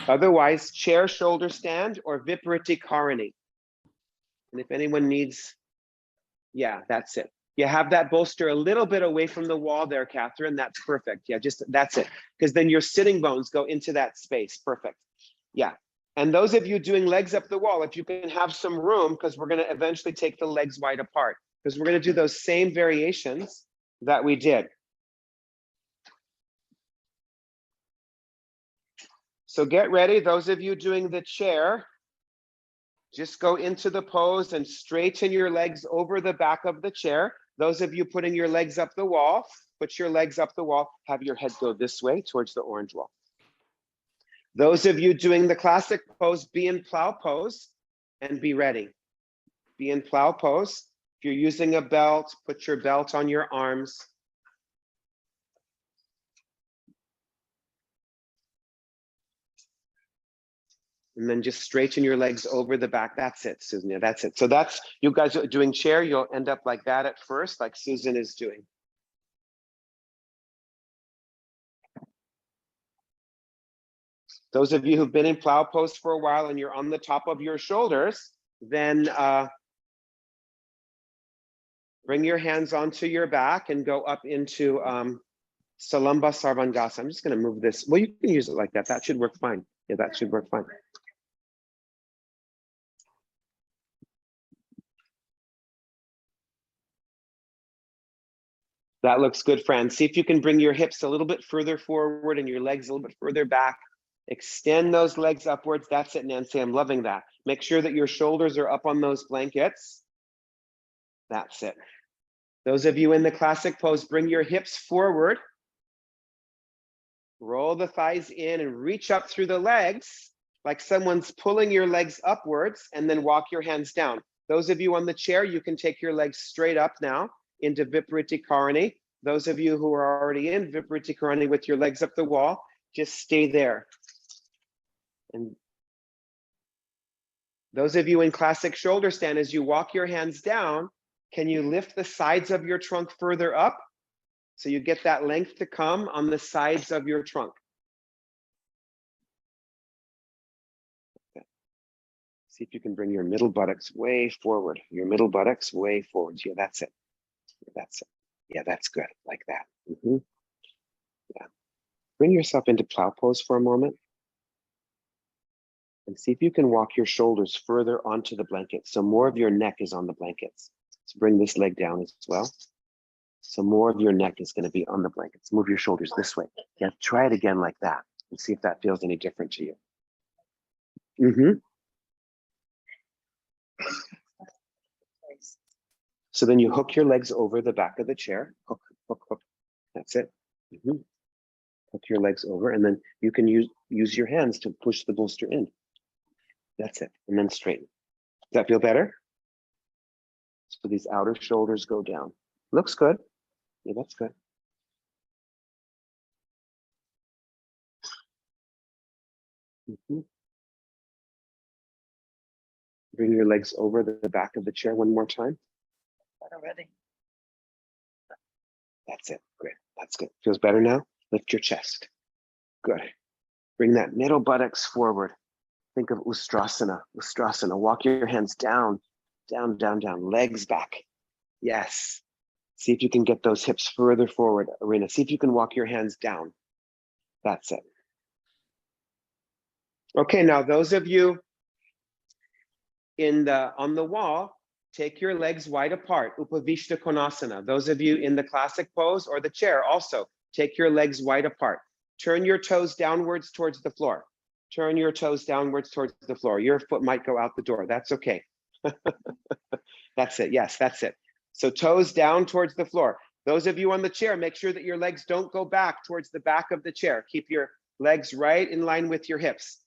Otherwise, chair shoulder stand or Vipariti Karani. And if anyone needs, yeah, that's it. You have that bolster a little bit away from the wall there, Catherine. That's perfect. Yeah, just that's it. Because then your sitting bones go into that space. Perfect. Yeah. And those of you doing legs up the wall, if you can have some room, because we're going to eventually take the legs wide apart, because we're going to do those same variations that we did. So get ready. Those of you doing the chair, just go into the pose and straighten your legs over the back of the chair. Those of you putting your legs up the wall, put your legs up the wall, have your head go this way towards the orange wall. Those of you doing the classic pose, be in plow pose and be ready. Be in plow pose. If you're using a belt, put your belt on your arms. And then just straighten your legs over the back. That's it, Susan. Yeah, that's it. So that's, you guys are doing chair, you'll end up like that at first, like Susan is doing. Those of you who've been in plow pose for a while and you're on the top of your shoulders, then bring your hands onto your back and go up into Salamba Sarvangasa. I'm just going to move this. Well, you can use it like that. That should work fine. Yeah, that should work fine. That looks good, Fran. See if you can bring your hips a little bit further forward and your legs a little bit further back. Extend those legs upwards. That's it, Nancy. I'm loving that. Make sure that your shoulders are up on those blankets. That's it. Those of you in the classic pose, bring your hips forward. Roll the thighs in and reach up through the legs like someone's pulling your legs upwards, and then walk your hands down. Those of you on the chair, you can take your legs straight up now into Vipariti Karani. Those of you who are already in Vipariti Karani with your legs up the wall, just stay there. And those of you in classic shoulder stand, as you walk your hands down, can you lift the sides of your trunk further up? So you get that length to come on the sides of your trunk. Okay. See if you can bring your middle buttocks way forward. Your middle buttocks way forward. Yeah, that's it. That's it. Yeah, that's good. Like that. Yeah. Bring yourself into plow pose for a moment. And see if you can walk your shoulders further onto the blanket. So more of your neck is on the blankets. So bring this leg down as well. So more of your neck is going to be on the blankets. Move your shoulders this way. Yeah, try it again like that and see if that feels any different to you. So then you hook your legs over the back of the chair. Hook, hook, hook. That's it. Hook your legs over, and then you can use your hands to push the bolster in. That's it. And then straighten. Does that feel better? So these outer shoulders go down. Looks good. Yeah, that's good. Bring your legs over the back of the chair one more time. Already. That's it. Great. That's good. Feels better now? Lift your chest. Good. Bring that middle buttocks forward. Think of Ustrasana. Ustrasana. Walk your hands down, down, down, down. Legs back. Yes. See if you can get those hips further forward, Arena. See if you can walk your hands down. That's it. Okay, now those of you on the wall, take your legs wide apart, Upavishta Konasana. Those of you in the classic pose or the chair also, take your legs wide apart. Turn your toes downwards towards the floor. Turn your toes downwards towards the floor. Your foot might go out the door. That's okay. That's it. Yes, that's it. So toes down towards the floor. Those of you on the chair, make sure that your legs don't go back towards the back of the chair. Keep your legs right in line with your hips.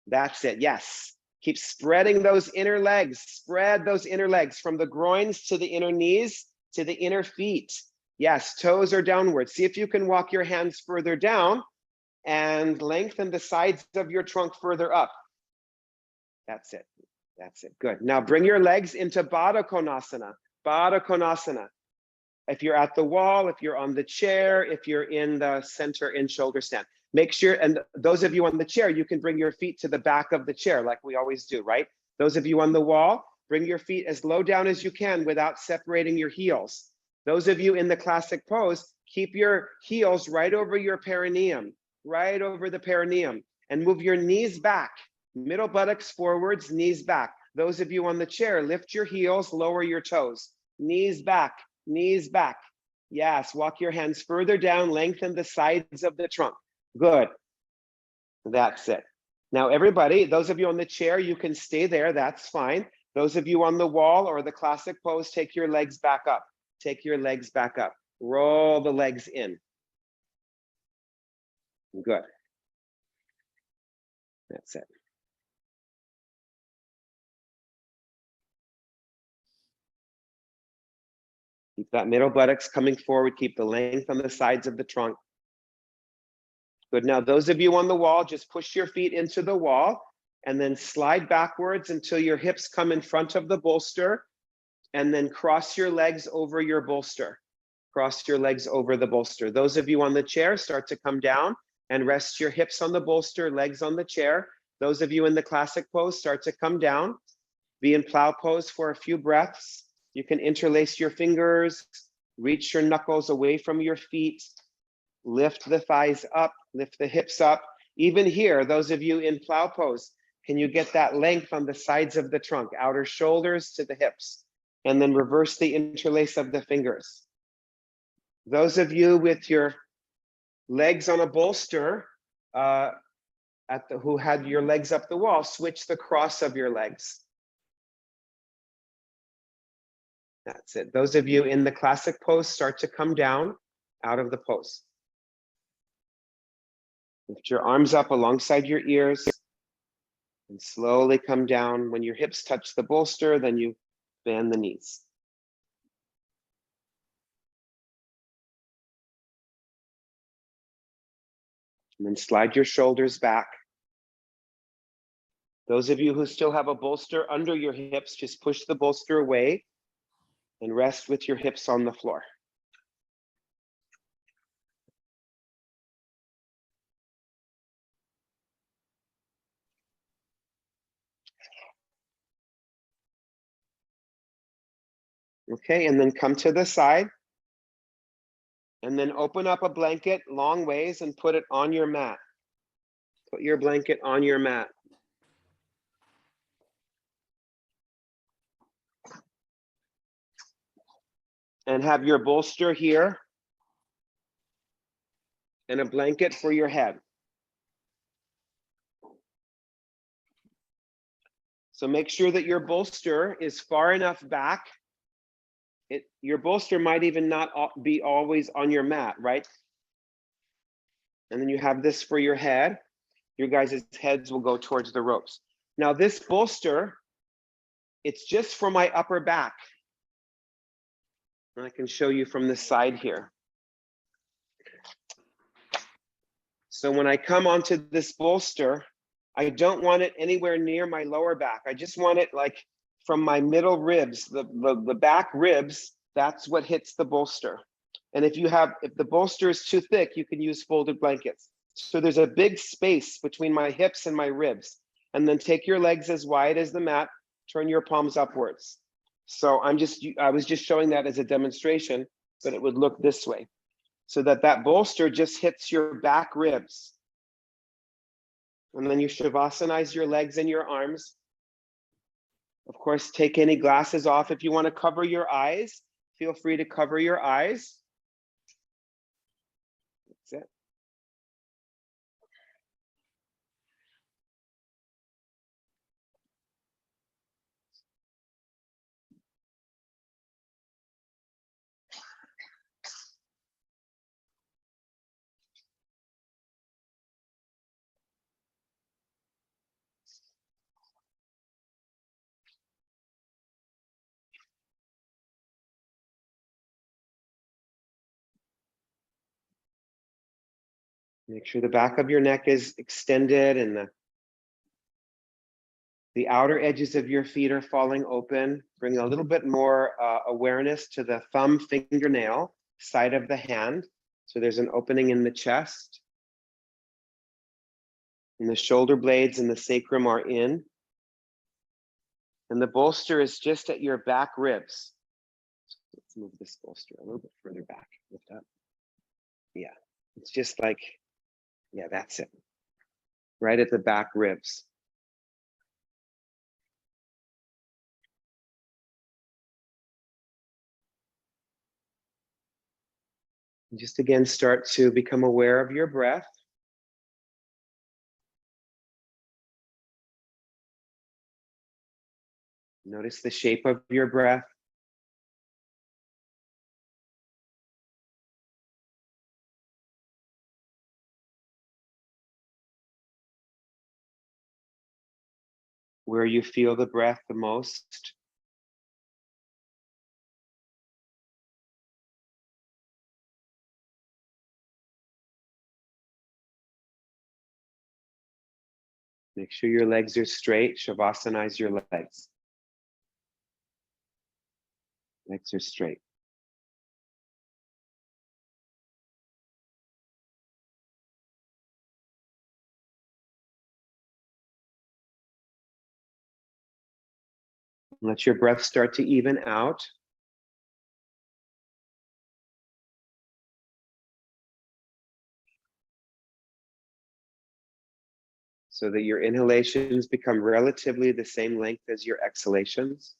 That's it. Yes. Keep spreading those inner legs. Spread those inner legs from the groins to the inner knees to the inner feet. Yes, toes are downward. See if you can walk your hands further down and lengthen the sides of your trunk further up. That's it. That's it. Good. Now bring your legs into Baddha Konasana. Baddha Konasana. If you're at the wall, if you're on the chair, if you're in the center in shoulder stand, make sure, and those of you on the chair, you can bring your feet to the back of the chair like we always do, right? Those of you on the wall, bring your feet as low down as you can without separating your heels. Those of you in the classic pose, keep your heels right over your perineum, right over the perineum, and move your knees back. Middle buttocks forwards, knees back. Those of you on the chair, lift your heels, lower your toes. Knees back, knees back. Yes, walk your hands further down, lengthen the sides of the trunk. Good. That's it. Now everybody, those of you on the chair, you can stay there, that's fine. Those of you on the wall or the classic pose, take your legs back up. Take your legs back up. Roll the legs in. Good. That's it. Keep that middle buttocks coming forward. Keep the length on the sides of the trunk. Good. Now, those of you on the wall, just push your feet into the wall and then slide backwards until your hips come in front of the bolster, and then cross your legs over your bolster. Cross your legs over the bolster. Those of you on the chair, start to come down and rest your hips on the bolster, legs on the chair. Those of you in the classic pose, start to come down. Be in plow pose for a few breaths. You can interlace your fingers, reach your knuckles away from your feet, lift the thighs up, lift the hips up. Even here, those of you in plow pose, can you get that length on the sides of the trunk, outer shoulders to the hips, and then reverse the interlace of the fingers. Those of you with your legs on a bolster, who had your legs up the wall, switch the cross of your legs. That's it. Those of you in the classic pose, start to come down out of the pose. Lift your arms up alongside your ears and slowly come down. When your hips touch the bolster, then you bend the knees. And then slide your shoulders back. Those of you who still have a bolster under your hips, just push the bolster away and rest with your hips on the floor. Okay, and then come to the side. And then open up a blanket long ways and put it on your mat. Put your blanket on your mat. And have your bolster here and a blanket for your head. So make sure that your bolster is far enough back. Your bolster might even not be always on your mat, right? And then you have this for your head. Your guys' heads will go towards the ropes. Now this bolster, it's just for my upper back. And I can show you from the side here. So when I come onto this bolster, I don't want it anywhere near my lower back. I just want it like from my middle ribs, the back ribs, that's what hits the bolster. And if the bolster is too thick, you can use folded blankets. So there's a big space between my hips and my ribs. And then take your legs as wide as the mat, turn your palms upwards. So I was just showing that as a demonstration, but it would look this way. So that bolster just hits your back ribs. And then you shavasanize your legs and your arms. Of course, take any glasses off. If you want to cover your eyes, feel free to cover your eyes. That's it. Make sure the back of your neck is extended and the outer edges of your feet are falling open. Bring a little bit more awareness to the thumb fingernail side of the hand. So there's an opening in the chest. And the shoulder blades and the sacrum are in. And the bolster is just at your back ribs. Let's move this bolster a little bit further back. Lift up. Yeah, it's just like, yeah, that's it. Right at the back ribs. And just again, start to become aware of your breath. Notice the shape of your breath. Where you feel the breath the most. Make sure your legs are straight. Shavasanize your legs. Legs are straight. Let your breath start to even out. So that your inhalations become relatively the same length as your exhalations.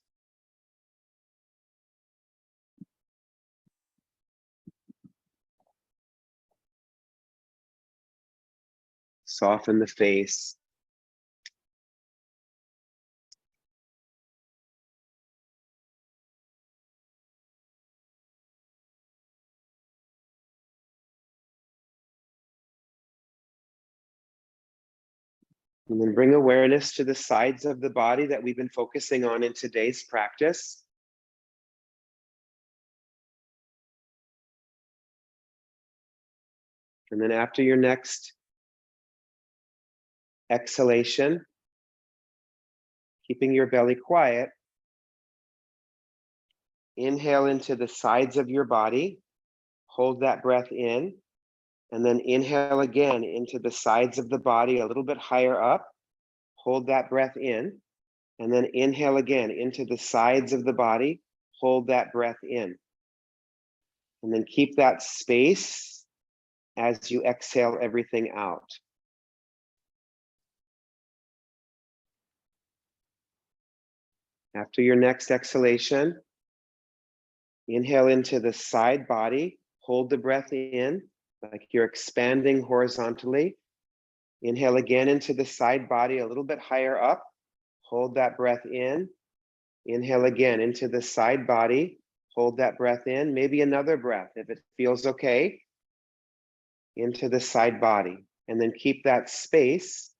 Soften the face. And then bring awareness to the sides of the body that we've been focusing on in today's practice. And then after your next exhalation, keeping your belly quiet, inhale into the sides of your body, hold that breath in, and then inhale again into the sides of the body a little bit higher up, hold that breath in, and then inhale again into the sides of the body, hold that breath in. And then keep that space as you exhale everything out. After your next exhalation, inhale into the side body, hold the breath in, like you're expanding horizontally. Inhale again into the side body a little bit higher up, hold that breath in. Inhale again into the side body, hold that breath in, maybe another breath if it feels okay, into the side body, and then keep that space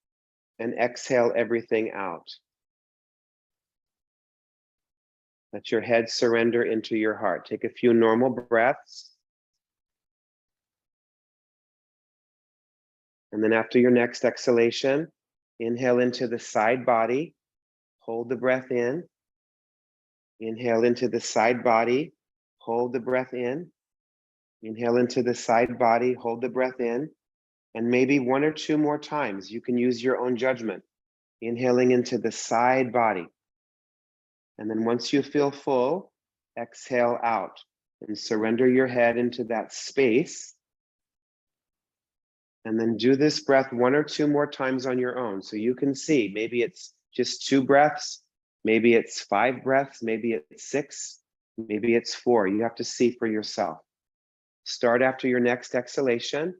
and exhale everything out. Let your head surrender into your heart. Take a few normal breaths. And then after your next exhalation, inhale into the side body, hold the breath in. Inhale into the side body, hold the breath in. Inhale into the side body, hold the breath in. And maybe one or two more times, you can use your own judgment. Inhaling into the side body. And then once you feel full, exhale out and surrender your head into that space. And then do this breath one or two more times on your own. So you can see, maybe it's just 2 breaths, Maybe it's 5 breaths, maybe it's 6, maybe it's 4. You have to see for yourself. Start after your next exhalation,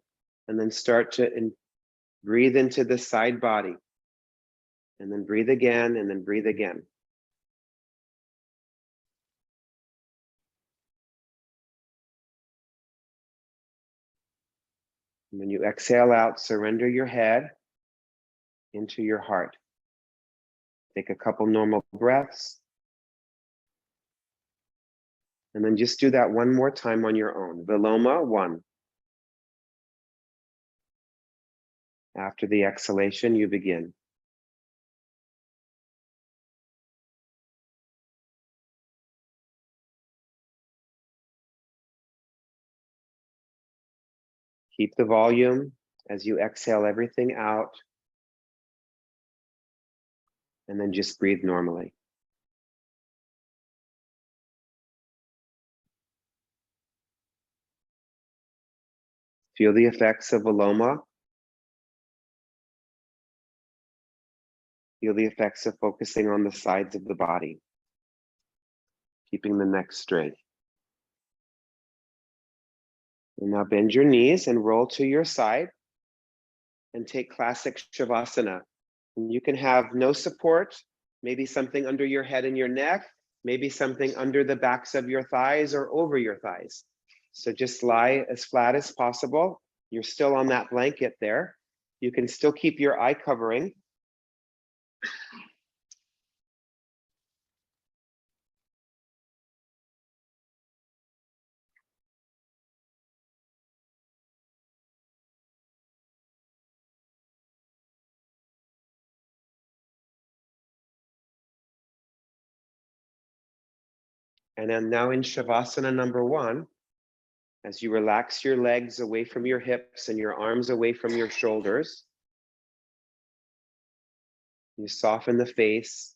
and then start to breathe into the side body. And then breathe again, and then breathe again. And when you exhale out, surrender your head into your heart. Take a couple normal breaths. And then just do that one more time on your own. Viloma, 1. After the exhalation, you begin. Keep the volume as you exhale everything out. And then just breathe normally. Feel the effects of Viloma. Feel the effects of focusing on the sides of the body, keeping the neck straight. And now bend your knees and roll to your side and take classic Shavasana. And you can have no support, maybe something under your head and your neck, maybe something under the backs of your thighs or over your thighs. So just lie as flat as possible. You're still on that blanket there. You can still keep your eye covering. And then now in Shavasana number 1, as you relax your legs away from your hips and your arms away from your shoulders, you soften the face.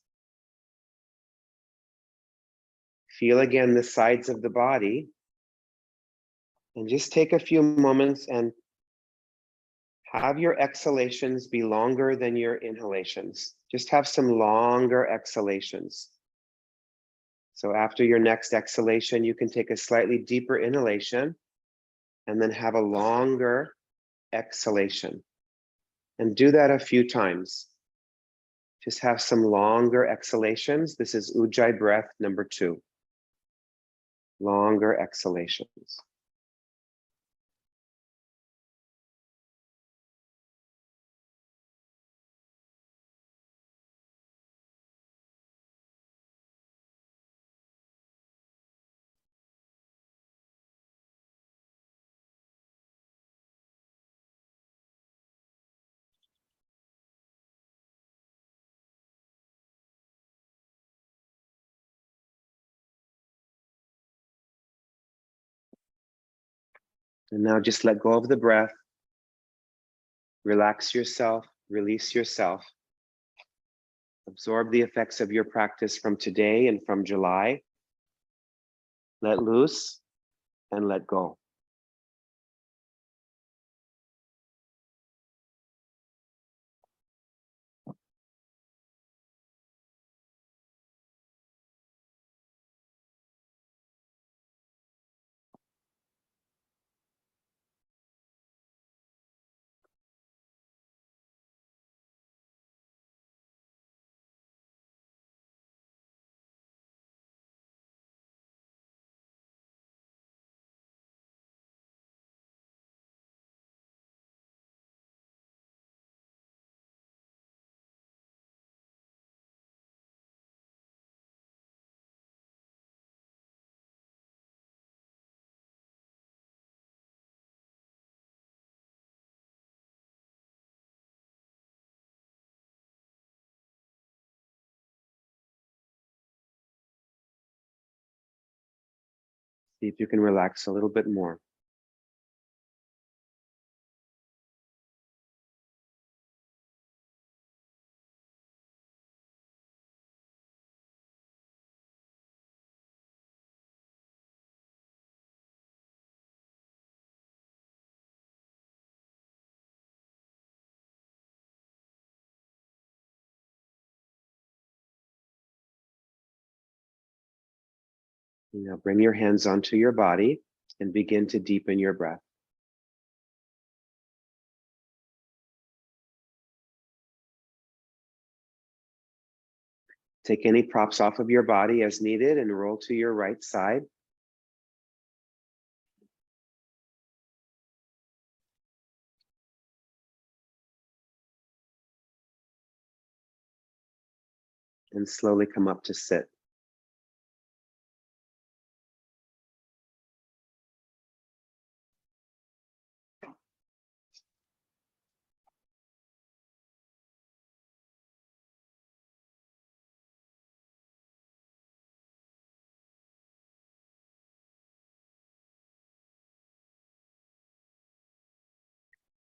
Feel again the sides of the body. And just take a few moments and have your exhalations be longer than your inhalations. Just have some longer exhalations. So after your next exhalation, you can take a slightly deeper inhalation and then have a longer exhalation. And do that a few times. Just have some longer exhalations. This is Ujjayi breath number 2. Longer exhalations. And now just let go of the breath. Relax yourself, release yourself. Absorb the effects of your practice from today and from July. Let loose and let go. See if you can relax a little bit more. Now bring your hands onto your body and begin to deepen your breath. Take any props off of your body as needed and roll to your right side. And slowly come up to sit.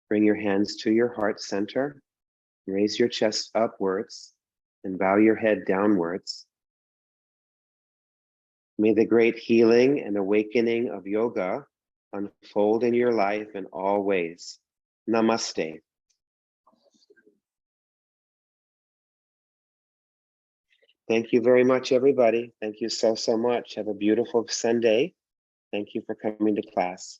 Bring your hands to your heart center. Raise your chest upwards and bow your head downwards. May the great healing and awakening of yoga unfold in your life in all ways. Namaste. Thank you very much, everybody. Thank you so much. Have a beautiful Sunday. Thank you for coming to class.